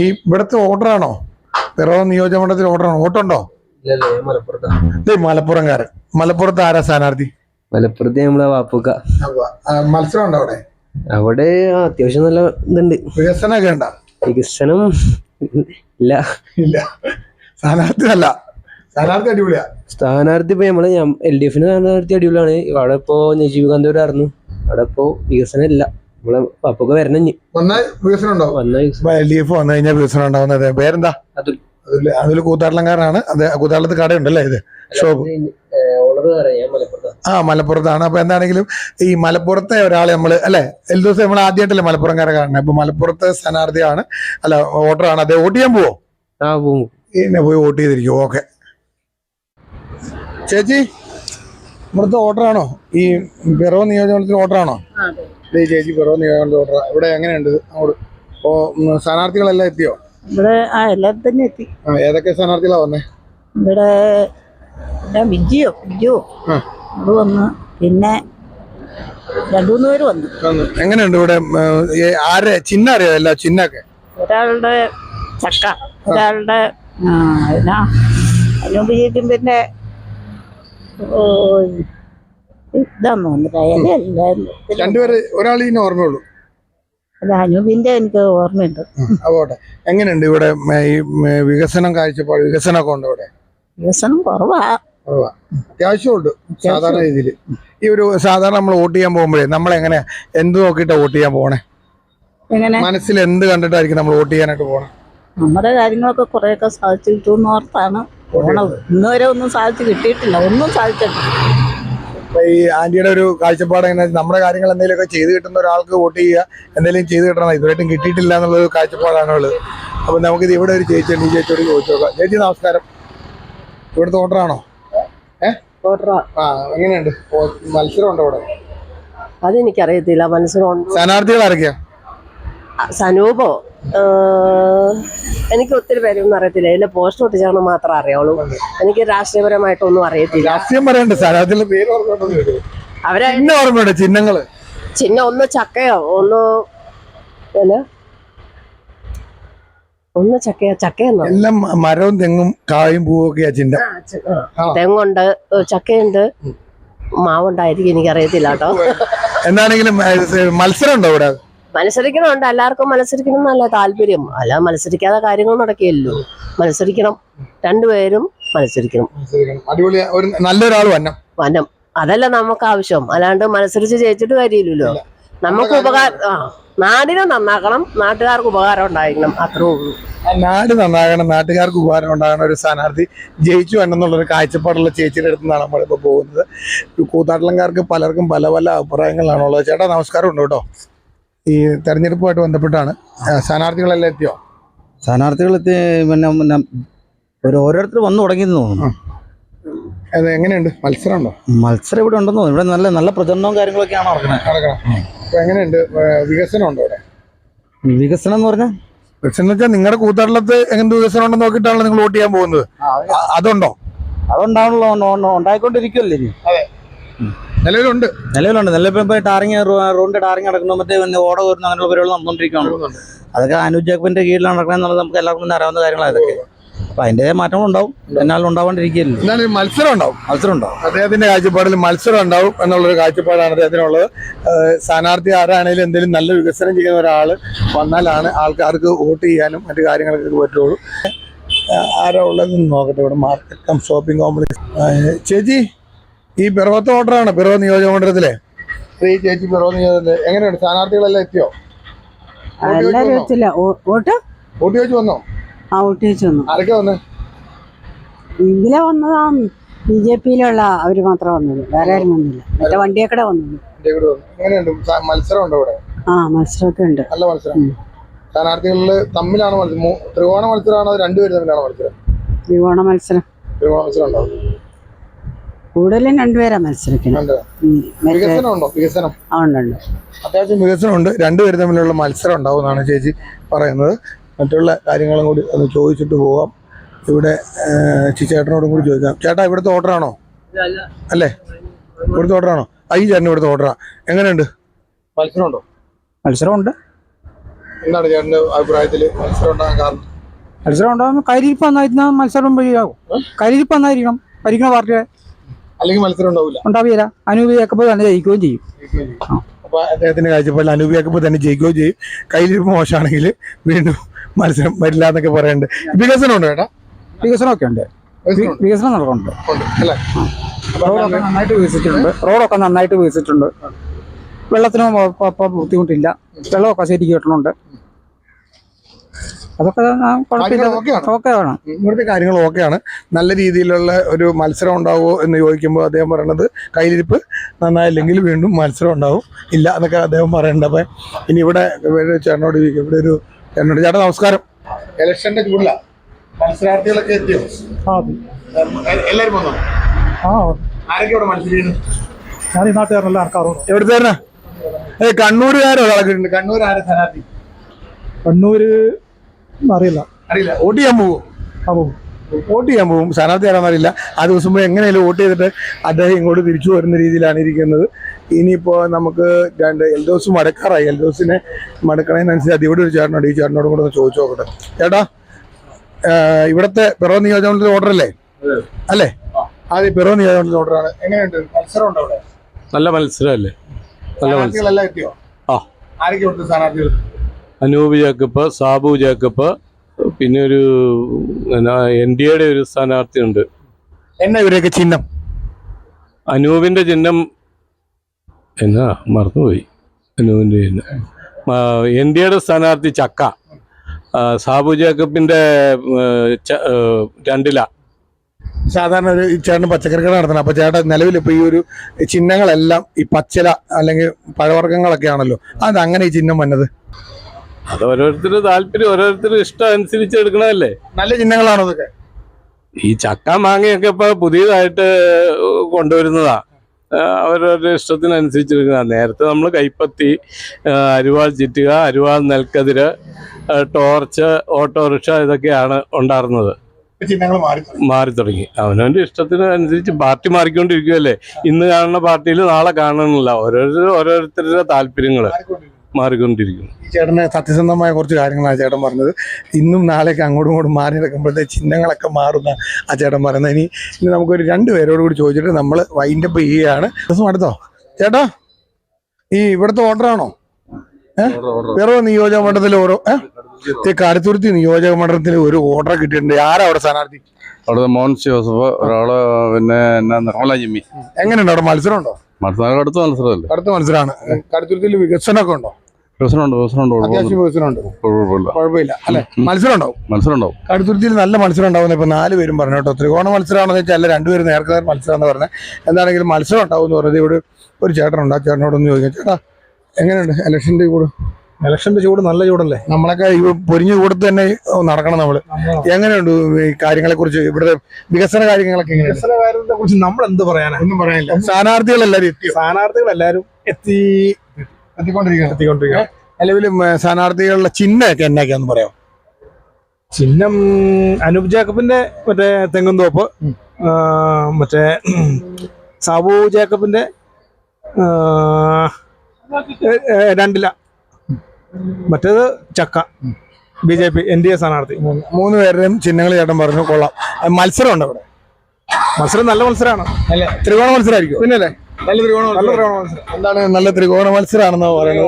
ഈ ഇവിടുത്തെ ഓർഡറാണോ? പിറവം നിയോജകമണ്ഡലത്തിൽ ഓർഡറാണോ? വോട്ടുണ്ടോ? മലപ്പുറംകാരൻ. മലപ്പുറത്ത് ആരാ സ്ഥാനാർത്ഥി? മലപ്പുറത്ത് നമ്മളെ വാപ്പുക്ക. മത്സരം ഉണ്ടോ അവിടെ? അവിടെ അത്യാവശ്യം നല്ല ഇതുണ്ട്. വികസനമൊക്കെ ഉണ്ടോ? വികസനം ഇല്ല. ഇല്ല. സ്ഥാനാർത്ഥി അല്ല, സ്ഥാനാർത്ഥി അടിപൊളിയാ. സ്ഥാനാർത്ഥി ഇപ്പൊ നമ്മള് LDF സ്ഥാനാർത്ഥി അടിപൊളിയാണ്. അവിടെ ഇപ്പോ നജീബ് കാന്തൂരായിരുന്നു. അവിടെ ഇപ്പോ വികസനം ഇല്ല. നമ്മളെ വാപ്പൊക്കെ വരണം. വികസനം ഉണ്ടോ? LDF വന്നു കഴിഞ്ഞാൽ വികസനം ഉണ്ടാവുന്നത്. പേരെന്താ? അതിൽ കൂത്താട്ടലങ്കാരനാണ്. അത് കൂത്താട്ടലത്ത് കടയുണ്ടല്ലേ ഇത് ഷോപ്പ്? മലപ്പുറത്താണ്. അപ്പൊ എന്താണെങ്കിലും ഈ മലപ്പുറത്തെ ഒരാളെ നമ്മള് അല്ലെ എല്ലാ ദിവസം നമ്മൾ ആദ്യമായിട്ടല്ലേ മലപ്പുറംകാരെ കാണുന്നത്. അപ്പൊ മലപ്പുറത്തെ സ്ഥാനാർത്ഥിയാണ്, അല്ല വോട്ടറാണ്. അത് വോട്ട് ചെയ്യാൻ പോവോ? പിന്നെ പോയി വോട്ട് ചെയ്തിരിക്കും. ഓക്കെ ചേച്ചി, ഇവിടുത്തെ വോട്ടറാണോ? ഈ പിറവം നിയോജകമണ്ഡലത്തിൽ വോട്ടറാണോ? ചേച്ചി പിറവം നിയോജകമണ്ഡലത്തിൽ വോട്ടറാ. ഇവിടെ എങ്ങനെയുണ്ട് അങ്ങോട്ട്? ഇപ്പോ സ്ഥാനാർത്ഥികളെല്ലാം എത്തിയോ? ഇവിടെ എല്ലാവരും തന്നെ എത്തി. ഏതൊക്കെ സ്ഥാനാർത്ഥികളാ വന്നേ? ഇവിടെ ബിജു അത് വന്നു. പിന്നെ 2-3 പേര് വന്നു. എങ്ങനെയുണ്ട് ഇവിടെ? ആരെ ചിഹ്നം അറിയോ? എല്ലാ ചിഹ്നൊക്കെ ഒരാളുടെ ചക്ക, ഒരാളുടെ പിന്നെ ഇതാന്ന് വന്നിട്ട് രണ്ടുപേര്. ഒരാൾ ഇനി ഓർമ്മയുള്ളൂ. അത് അനൂപിന്റെ എനിക്ക് ഓർമ്മയുണ്ട്. അതോട്ടെ. എങ്ങനെയുണ്ട് ഇവിടെ ഈ വികസനം കാഴ്ചപ്പാട്? വികസനമൊക്കെ ഉണ്ടോ ഇവിടെ? വികസനം കുറവാ. അത്യാവശ്യമുണ്ട് സാധാരണ രീതിയിൽ. ഈ ഒരു സാധാരണ നമ്മൾ വോട്ട് ചെയ്യാൻ പോകുമ്പോഴേ നമ്മളെങ്ങനെ എന്ത് നോക്കിയിട്ടാ വോട്ട് ചെയ്യാൻ പോണേ? എങ്ങനെ മനസ്സിൽ എന്ത് കണ്ടിട്ടായിരിക്കും നമ്മൾ വോട്ട് ചെയ്യാനായിട്ട് പോണേ? നമ്മുടെ കാര്യങ്ങളൊക്കെ കുറെയൊക്കെ സാധിച്ചു കിട്ടുമെന്ന് ഓർത്താണ് പോണത്. ഇന്നുവരെ ഒന്നും സാധിച്ചു കിട്ടിയിട്ടില്ല. ഒന്നും സാധിച്ചിട്ടില്ല. ഈ ആന്റിയുടെ ഒരു കാഴ്ചപ്പാട് എങ്ങനെ? നമ്മുടെ കാര്യങ്ങൾ എന്തെങ്കിലുമൊക്കെ ചെയ്ത് കിട്ടുന്ന ഒരാൾക്ക് വോട്ട് ചെയ്യുക, എന്തെങ്കിലും ചെയ്ത് കിട്ടണം. ഇതുവരെയായിട്ടും കിട്ടിയിട്ടില്ല എന്നുള്ളൊരു കാഴ്ചപ്പാടാണുള്ളത്. അപ്പൊ നമുക്കിത് ഇവിടെ ഒരു ചേച്ചിയുണ്ട്. ഈ ചേച്ചിയോട് ചോദിച്ചു നോക്കാം. ചേച്ചി നമസ്കാരം. ഇവിടുത്തെ വോട്ടറാണോ? എങ്ങനെയുണ്ട്? മത്സരം ഉണ്ടോ ഇവിടെ? അതെനിക്കറിയത്തില്ല. മത്സരം സ്ഥാനാർത്ഥികൾ ആരൊക്കെയാ? സനൂപോ എനിക്ക് ഒത്തിരി പേരൊന്നും അറിയത്തില്ല. ഇതിന്റെ പോസ്റ്റ് ഒട്ടിച്ചാണ് മാത്രം അറിയാവുള്ളൂ. എനിക്ക് രാഷ്ട്രീയപരമായിട്ടൊന്നും അറിയത്തില്ല. രാഷ്ട്രീയം പറയണ്ട, സ്ഥാനാർത്ഥികളുടെ പേര് അവരെ ഓർമ്മയുണ്ട്. ചിഹ്നങ്ങള് ചിഹ്നം ഒന്ന് ചക്കയോ ഒന്ന് ചക്കയെന്നോ? എല്ലാം മരവും തെങ്ങും കായും പൂവും ഒക്കെയാ ചിഹ്നം. തെങ്ങുണ്ട്, ചക്കയുണ്ട്, മാവുണ്ടായിരിക്കും. എനിക്കറിയത്തില്ല കേട്ടോ. എന്താണെങ്കിലും മത്സരം ഉണ്ടോ ഇവിടെ? മത്സരിക്കണമുണ്ട്. എല്ലാവർക്കും മത്സരിക്കണം എന്നല്ല താല്പര്യം. അല്ല മത്സരിക്കാതെ കാര്യങ്ങൾ നടക്കുകയല്ലോ. മത്സരിക്കണം. രണ്ടുപേരും മത്സരിക്കണം. അടിപൊളി ഒരു നല്ലൊരാൾ വനം അതല്ല നമുക്ക് ആവശ്യം. അല്ലാണ്ട് മത്സരിച്ച് ജയിച്ചിട്ട് കാര്യമില്ലല്ലോ. നമുക്ക് നാടിനെ നന്നാക്കണം, നാട്ടുകാർക്ക് ഉപകാരം ഉണ്ടായിരിക്കണം. അത്രേ ഉള്ളൂ. നാട് നന്നാകണം, നാട്ടുകാർക്ക് ഉപകാരം ഉണ്ടാകണം. ഒരു സ്ഥാനാർത്ഥി ജയിച്ചു എന്നുള്ളൊരു കാഴ്ചപ്പാടുള്ള ചേച്ചിയുടെ അടുത്ത് നിന്നാണ് നമ്മളിപ്പോൾ പോകുന്നത്. കൂത്താട്ടലംകാർക്ക് പലർക്കും പല പല അഭിപ്രായങ്ങളാണുള്ളത്. ചേട്ടാ നമസ്കാരം ഉണ്ട് കേട്ടോ. ഈ തെരഞ്ഞെടുപ്പുമായിട്ട് ബന്ധപ്പെട്ടാണ്. സ്ഥാനാർത്ഥികളെല്ലാം എത്തിയോ? സ്ഥാനാർത്ഥികളെത്തി. പിന്നെ ഓരോരുത്തർ വന്നു തുടങ്ങിയെന്ന് തോന്നുന്നു. അത് എങ്ങനെയുണ്ട്? മത്സരം ഉണ്ടോ? മത്സരം ഇവിടെ ഉണ്ടെന്ന് തോന്നുന്നു. ഇവിടെ നല്ല നല്ല പ്രചരണവും കാര്യങ്ങളൊക്കെയാണ് നടക്കുന്നത്. അപ്പൊ എങ്ങനെയുണ്ട്? വികസനം ഉണ്ടോ ഇവിടെ? വികസനം എന്ന് പറഞ്ഞാൽ വികസനം വെച്ചാൽ നിങ്ങളുടെ കൂത്താട്ടലത്ത് എന്ത് വികസനം ഉണ്ടെന്ന് നോക്കിയിട്ടാണല്ലോ നിങ്ങൾ വോട്ട് ചെയ്യാൻ പോകുന്നത്. അതുണ്ടോ? അതുണ്ടാവണല്ലോ, ഉണ്ടായിക്കൊണ്ടിരിക്കുമല്ലേ ഇനി. നിലവിലുണ്ട്. നിലവിലിപ്പോ ടാറിങ്, റോഡിന്റെ ടാറിങ് നടക്കുന്നു. മറ്റേ ഓട വരുന്ന അങ്ങനെയുള്ള പരിപാടികൾ നടന്നുകൊണ്ടിരിക്കുകയാണ്. അതൊക്കെ അനൂപ് ജാക്കബിന്റെ കീഴിലാണ് നടക്കുന്നത് എന്നുള്ളത് നമുക്ക് എല്ലാവർക്കും അറിയാവുന്ന കാര്യങ്ങളാണ് അതൊക്കെ. അപ്പൊ അതിന്റെ മാറ്റങ്ങൾ ഉണ്ടാവും. എന്നാലും ഉണ്ടാവാണ്ടിരിക്കുകയല്ലോ. എന്നാലും മത്സരം ഉണ്ടാവും. അദ്ദേഹത്തിന്റെ കാഴ്ചപ്പാടിൽ മത്സരം ഉണ്ടാവും എന്നുള്ളൊരു കാഴ്ചപ്പാടാണ് അദ്ദേഹത്തിനുള്ളത്. സ്ഥാനാർത്ഥി ആരാണെങ്കിലും എന്തെങ്കിലും നല്ല വികസനം ചെയ്യുന്ന ഒരാൾ വന്നാലാണ് ആൾക്കാർക്ക് വോട്ട് ചെയ്യാനും മറ്റു കാര്യങ്ങളൊക്കെ പറ്റുള്ളൂ. ആരാ ഉള്ളതെന്ന് നോക്കട്ടെ. ഇവിടെ മാർക്കറ്റ് കം ഷോപ്പിംഗ് കോംപ്ലക്സ്. ചേച്ചി ഈ പിറവത്തെ വോട്ടറാണ് പിറവം നിയോജകമണ്ഡലത്തിലെ. ഈ ചേച്ചി പിറവം നിയോജകത്തിലെ എങ്ങനെയുണ്ട്? സ്ഥാനാർത്ഥികളെല്ലാം എത്തിയോ? വോട്ട് ചോദിച്ചു വന്നോ? വോട്ട് ചോദിച്ചു വന്നു. ആരൊക്കെ വന്നേ? ഇതിലെ വന്നതാ BJPയിലുള്ള അവര് മാത്രം വന്നത്. വേറെ ആരും വന്നില്ല. മറ്റേ വണ്ടിയൊക്കെ വന്നത്. എങ്ങനെയുണ്ട്? മത്സരം ഉണ്ടോ ഇവിടെ? മത്സരമൊക്കെ ഉണ്ട്. നല്ല മത്സരം. സ്ഥാനാർത്ഥികളിൽ തമ്മിലാണ് മത്സരം. ത്രികോണ മത്സരമാണോ? രണ്ടുപേരും തമ്മിലാണോ മത്സരം? ത്രികോണ മത്സരം ഉണ്ടാവും. കൂടുതലും രണ്ടുപേരാ മത്സരിക്കുന്നത്. വികസനം ഉണ്ടോ? വികസനം ഉണ്ട്. അത്യാവശ്യം വികസനമുണ്ട്. രണ്ടുപേരും തമ്മിലുള്ള മത്സരം ഉണ്ടാവും എന്നാണ് ചേച്ചി പറയുന്നത്. മറ്റുള്ള കാര്യങ്ങളും കൂടി ഒന്ന് ചോദിച്ചിട്ട് പോവാം. ഇവിടെ ചേട്ടനോടും കൂടി ചോദിക്കാം. ചേട്ടാ ഇവിടുത്തെ ഓർഡറാണോ? അല്ലേ? ഇവിടുത്തെ ഓർഡറാണോ? ഈ ചേട്ടൻ ഇവിടുത്തെ ഓർഡറാ. എങ്ങനെയുണ്ട്? മത്സരമുണ്ടോ? മത്സരമുണ്ട്. എന്താണ് ചേട്ടന്റെ അഭിപ്രായത്തില് മത്സരം ഉണ്ടാകാൻ കാരണം? മത്സരം ഉണ്ടാകുമ്പോൾ കരിയിരിപ്പ് നന്നായിരുന്ന മത്സരം വഴിയാകും. കരിയിരിപ്പ് നന്നായിരിക്കണം ഭരിക്കുന്ന പാർട്ടിയെ. അല്ലെങ്കിൽ മത്സരം ഉണ്ടാവില്ല. ഉണ്ടാവില്ല. അനൂപ് ജേക്കബ് തന്നെ ജയിക്കുകയും ചെയ്യും. അപ്പൊ അദ്ദേഹത്തിന്റെ കാഴ്ചപ്പാടിൽ അനൂപ് ജേക്കബ് തന്നെ ജയിക്കുകയും ചെയ്യും. കയ്യിലിരിപ്പ് മോശമാണെങ്കിൽ വീണ്ടും മത്സരം വരില്ല എന്നൊക്കെ പറയുന്നുണ്ട്. വികസനം ഉണ്ട് ചേട്ടാ? വികസനമൊക്കെ ഉണ്ട്. വികസനം നടക്കുന്നുണ്ട് അല്ലേ? റോഡൊക്കെ നന്നായിട്ട് വികസിച്ചിട്ടുണ്ട്. വെള്ളത്തിനും ബുദ്ധിമുട്ടില്ല. വെള്ളമൊക്കെ ശരിക്കും കിട്ടുന്നുണ്ട്. അതൊക്കെ ഓക്കെ ആണ്. ഇവിടുത്തെ കാര്യങ്ങൾ ഓക്കെയാണ്. നല്ല രീതിയിലുള്ള ഒരു മത്സരം ഉണ്ടാവുമോ എന്ന് ചോദിക്കുമ്പോൾ അദ്ദേഹം പറയണത് കയ്യിലിരിപ്പ് നന്നായില്ലെങ്കിൽ വീണ്ടും മത്സരം ഉണ്ടാവും ഇല്ല എന്നൊക്കെ അദ്ദേഹം പറയുന്നുണ്ട്. അപ്പം ഇനി ഇവിടെ ചേട്ടനോട് ഇവിടെ ഒരു ചേട്ടനോട് ചേട്ടാ നമസ്കാരം. ഇലക്ഷന്റെ ചൂടില മത്സരാർത്ഥികളൊക്കെ എത്തിയോ? എല്ലാവരും വന്നോ? ആരൊക്കെ ഇവിടെ മത്സരിക്കുന്നു? ഞാൻ ഈ നാട്ടുകാരനല്ല ആൾക്കാരോ. എവിടുത്തെ കണ്ണൂരുകാരോ? കണ്ണൂർ ആരെ സ്ഥാനാർത്ഥി? കണ്ണൂര് അറിയില്ല. വോട്ട് ചെയ്യാൻ പോവും. വോട്ട് ചെയ്യാൻ പോവും. സ്ഥാനാർത്ഥി ആരാന്ന് അറിയില്ല. ആ ദിവസം പോയി എങ്ങനെയാലും വോട്ട് ചെയ്തിട്ട് അദ്ദേഹം ഇങ്ങോട്ട് തിരിച്ചു വരുന്ന രീതിയിലാണ് ഇരിക്കുന്നത്. ഇനിയിപ്പോൾ നമുക്ക് എൽദോസ് മടക്കാറായി. എൽദോസിനെ മടക്കണതിനനുസരിച്ച് ഇവിടെ ഒരു ചേട്ടനോട് ഈ ചേട്ടനോടും കൂടെ ഒന്ന് ചോദിച്ചു നോക്കട്ടെ. ചേട്ടാ, ഇവിടുത്തെ പിറവം നിയോജകമണ്ഡലത്തിൽ ഓർഡർ അല്ലേ? ആദ്യം പിറവം നിയോജകമണ്ഡലത്തിൽ ഓർഡറാണ്. എങ്ങനെയുണ്ട് മത്സരം ഉണ്ടോ അവിടെ? നല്ല മത്സരമല്ലേ? സ്ഥാനാർത്ഥികളെല്ലാം എത്തിയോ? ആരൊക്കെ ഉണ്ട് സ്ഥാനാർത്ഥികൾ? അനൂപ് ജേക്കബ്, സാബു ജേക്കബ്, പിന്നെ ഒരു NDA ഒരു സ്ഥാനാർത്ഥി ഉണ്ട്. എന്നാ ഇവരൊക്കെ ചിഹ്നം? അനൂപിന്റെ ചിഹ്നം എന്നാ മറന്നുപോയി. അനൂപിന്റെ ചിഹ്നം NDA സ്ഥാനാർത്ഥി ചക്ക. സാബു ജേക്കബിന്റെ രണ്ടില. സാധാരണ ഒരു ചേട്ടൻ പച്ചക്കറി കട നടത്തണം. അപ്പൊ ചേട്ടൻ നിലവിൽ ഇപ്പൊ ഈ ഒരു ചിഹ്നങ്ങളെല്ലാം ഈ പച്ചില അല്ലെങ്കിൽ പഴവർഗ്ഗങ്ങളൊക്കെ ആണല്ലോ. അത് അങ്ങനെ ഈ ചിഹ്നം വന്നത്? അത് ഓരോരുത്തരുടെ താല്പര്യം, ഓരോരുത്തരുടെ ഇഷ്ടം അനുസരിച്ച് എടുക്കണമല്ലേ. നല്ല ചിഹ്നങ്ങളാണോ അതൊക്കെ? ഈ ചക്ക മാങ്ങയൊക്കെ ഇപ്പൊ പുതിയതായിട്ട് കൊണ്ടുവരുന്നതാ. അവരവരുടെ ഇഷ്ടത്തിനനുസരിച്ച് എടുക്കുന്ന. നേരത്തെ നമ്മൾ കൈപ്പത്തി, അരിവാൾ ചിറ്റുക, അരിവാൾ നെൽക്കതിര്, ടോർച്ച്, ഓട്ടോറിക്ഷ ഇതൊക്കെയാണ് ഉണ്ടായിരുന്നത്. മാറി തുടങ്ങി. അവനവന്റെ ഇഷ്ടത്തിന് അനുസരിച്ച് പാർട്ടി മാറിക്കൊണ്ടിരിക്കുകയല്ലേ. ഇന്ന് കാണുന്ന പാർട്ടിയിൽ നാളെ കാണണമെന്നില്ല. ഓരോരുത്തരുടെ താല്പര്യങ്ങള് മാറിക്കൊണ്ടിരിക്കുന്നു. ഈ ചേട്ടന് സത്യസന്ധമായ കുറച്ച് കാര്യങ്ങളാണ് ചേട്ടൻ പറഞ്ഞത്. ഇന്നും നാളേക്ക് അങ്ങോട്ടും ഇങ്ങോട്ടും മാറി നടക്കുമ്പോഴത്തെ ചിഹ്നങ്ങളൊക്കെ മാറുന്ന ആ ചേട്ടൻ പറയുന്നത്. ഇനി നമുക്കൊരു 2 പേരോട് കൂടി ചോദിച്ചിട്ട് നമ്മൾ വൈൻഡപ്പ് ചെയ്യുകയാണ്. ദിവസം അടുത്തോ ചേട്ടാ? ഈ ഇവിടുത്തെ ഓർഡറാണോ? പിറവം നിയോജക മണ്ഡലത്തിൽ കടുത്തുരുത്തി നിയോജക മണ്ഡലത്തിൽ ഒരു ഓർഡർ കിട്ടിയിട്ടുണ്ട്. ആരാ അവിടെ സ്ഥാനാർത്ഥി? അവിടെ മോൻസ് ജോസഫ്, ഒരാള് പിന്നെ നിർമ്മല ജിമ്മി. എങ്ങനെയുണ്ട് അവിടെ? മത്സരം ഉണ്ടോ? മത്സരം അടുത്ത മത്സരമല്ലേ? അടുത്ത മത്സരമാണ്. കടുത്തുരുത്തിയിൽ വികസനമൊക്കെ ഉണ്ടോ? അത്യാവശ്യം വികസനമുണ്ട്. കുഴപ്പമില്ല അല്ലെ? മത്സരം ഉണ്ടാവും. കടുത്തുരുത്തിയിൽ നല്ല മത്സരം ഉണ്ടാവുന്ന ഇപ്പൊ 4 പേരും പറഞ്ഞു കേട്ടോ. ത്രികോണ മത്സരമാണെന്ന് വെച്ചാൽ 2 പേര് നേർക്കാർ മത്സരം എന്ന് പറഞ്ഞത്. എന്താണെങ്കിലും മത്സരം ഉണ്ടാവും എന്ന് പറഞ്ഞത്. ഇവിടെ ഒരു ചേട്ടനുണ്ട്. ആ ചേട്ടനോടൊന്ന് ചോദിക്കാം. ചേട്ടാ, എങ്ങനെയുണ്ട് ഇലക്ഷന്റെ ചൂട്? നല്ല ചൂടല്ലേ? നമ്മളൊക്കെ ഈ പൊരിഞ്ഞ ചൂടത്ത് തന്നെ നടക്കണം നമ്മള്. എങ്ങനെയുണ്ട് ഈ കാര്യങ്ങളെ കുറിച്ച്? ഇവിടെ വികസന കാര്യങ്ങളൊക്കെ എങ്ങനെയാണ്? വികസന കാര്യത്തെ കുറിച്ച് നമ്മൾ എന്ത് പറയാനാ? ഒന്നും പറയാനില്ല. സ്ഥാനാർത്ഥികളെല്ലാരും എത്തിക്കൊണ്ടിരിക്കുകയാണ്. നിലവിലും സ്ഥാനാർത്ഥികളുടെ ചിഹ്നമൊക്കെ എന്നൊക്കെയാന്ന് പറയാം? ചിഹ്നം അനൂപ് ജേക്കബിന്റെ മറ്റേ തെങ്ങുംതോപ്പ്, മറ്റേ സാബു ജേക്കബിന്റെ രണ്ടില, മറ്റേത് ചക്ക. BJP NDA സ്ഥാനാർത്ഥി. 3 പേരുടെയും ചിഹ്നങ്ങൾ ചേട്ടൻ പറഞ്ഞു. കൊള്ളാം. മത്സരം ഉണ്ട് അവിടെ? മത്സരം നല്ല മത്സരമാണ്. ത്രികോണ മത്സരമായിരിക്കും. പിന്നല്ലേ? നല്ല ത്രികോണ മത്സരം. എന്താണ് നല്ല ത്രികോണ മത്സരമാണെന്ന് പറയുന്നത്?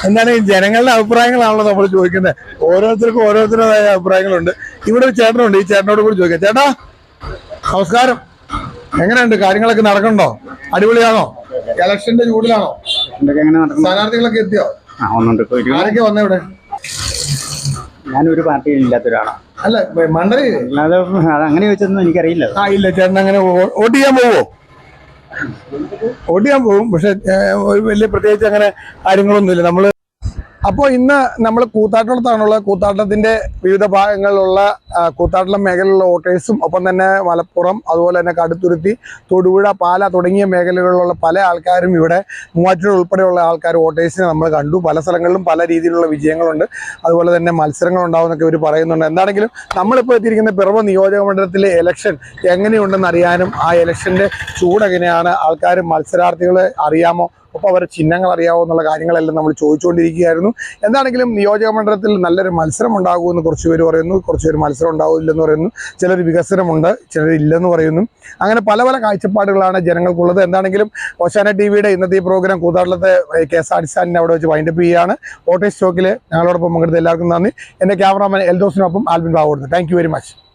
എന്താണ് ഈ ജനങ്ങളുടെ അഭിപ്രായങ്ങളാണല്ലോ നമ്മൾ ചോദിക്കുന്നത്. ഓരോരുത്തർക്കും ഓരോരുത്തരുടേതായ അഭിപ്രായങ്ങളുണ്ട്. ഇവിടെ ഒരു ചേട്ടനുണ്ട്. ഈ ചേട്ടനോട് കൂടി ചോദിക്കാം. ചേട്ടാ നമസ്കാരം. എങ്ങനെയുണ്ട്? കാര്യങ്ങളൊക്കെ നടക്കണ്ടോ? അടിപൊളിയാണോ? ഇലക്ഷന്റെ ചൂടിലാണോ? സ്ഥാനാർത്ഥികളൊക്കെ എത്തിയോ? ആരൊക്കെ വന്നേ ഇവിടെ? ഞാനൊരു പാർട്ടിയിൽ ഇല്ലാത്തൊരാളാണ്. അല്ല മണ്ഡലം അങ്ങനെ ചോദിച്ചൊന്നും എനിക്കറിയില്ല. ഇല്ല. ചേട്ടൻ അങ്ങനെ വോട്ട് ചെയ്യാൻ പോവോ? വോട്ട് ചെയ്യാൻ പോകും. പക്ഷെ വലിയ പ്രത്യേകിച്ച് അങ്ങനെ കാര്യങ്ങളൊന്നുമില്ല. നമ്മള് അപ്പോൾ ഇന്ന് നമ്മൾ കൂത്താട്ടത്താണുള്ളത്. കൂത്താട്ടത്തിന്റെ വിവിധ ഭാഗങ്ങളിലുള്ള കൂത്താട്ടം മേഖലയിലുള്ള വോട്ടേഴ്സും ഒപ്പം തന്നെ മലപ്പുറം, അതുപോലെ തന്നെ കടുത്തുരുത്തി, തൊടുപുഴ, പാല തുടങ്ങിയ മേഖലകളിലുള്ള പല ആൾക്കാരും ഇവിടെ മൂവാറ്റുപുഴ ഉൾപ്പെടെയുള്ള ആൾക്കാർ വോട്ടേഴ്സിനെ നമ്മൾ കണ്ടു. പല സ്ഥലങ്ങളിലും പല രീതിയിലുള്ള വിജയങ്ങളുണ്ട്. അതുപോലെ തന്നെ മത്സരങ്ങൾ ഉണ്ടാവുമെന്നൊക്കെ ഇവർ പറയുന്നുണ്ട്. എന്താണെങ്കിലും നമ്മളിപ്പോൾ എത്തിയിരിക്കുന്ന പിറവം നിയോജക മണ്ഡലത്തിലെ ഇലക്ഷൻ എങ്ങനെയുണ്ടെന്ന് അറിയാനും ആ ഇലക്ഷൻ്റെ ചൂടെങ്ങനെയാണ്, ആൾക്കാർ മത്സരാർത്ഥികളെ അറിയാമോ, ഒപ്പം അവരുടെ ചിഹ്നങ്ങൾ അറിയാവോ എന്നുള്ള കാര്യങ്ങളെല്ലാം നമ്മൾ ചോദിച്ചുകൊണ്ടിരിക്കുകയായിരുന്നു. എന്താണെങ്കിലും നിയോജക മണ്ഡലത്തിൽ നല്ലൊരു മത്സരം ഉണ്ടാകുമെന്ന് കുറച്ച് പേര് പറയുന്നു, കുറച്ച് പേര് മത്സരം ഉണ്ടാവില്ലെന്ന് പറയുന്നു, ചിലർ വികസനമുണ്ട്, ചിലർ ഇല്ലെന്ന് പറയുന്നു. അങ്ങനെ പല പല കാഴ്ചപ്പാടുകളാണ് ജനങ്ങൾക്കുള്ളത്. എന്താണെങ്കിലും ഓശാന ടിവിയുടെ ഇന്നത്തെ ഈ പ്രോഗ്രാം കൂത്താട്ടത്തെ KSRTC സ്റ്റാൻഡിനെ അവിടെ വെച്ച് വൈൻഡപ്പ് ചെയ്യുകയാണ്. ഓട്ടോ സ്റ്റോക്കിൽ ഞങ്ങളോടൊപ്പം പങ്കെടുത്ത എല്ലാവർക്കും നന്ദി. എൻ്റെ ക്യാമറാമാൻ എൽദോസിനൊപ്പം Albin Babu. Thank you very much.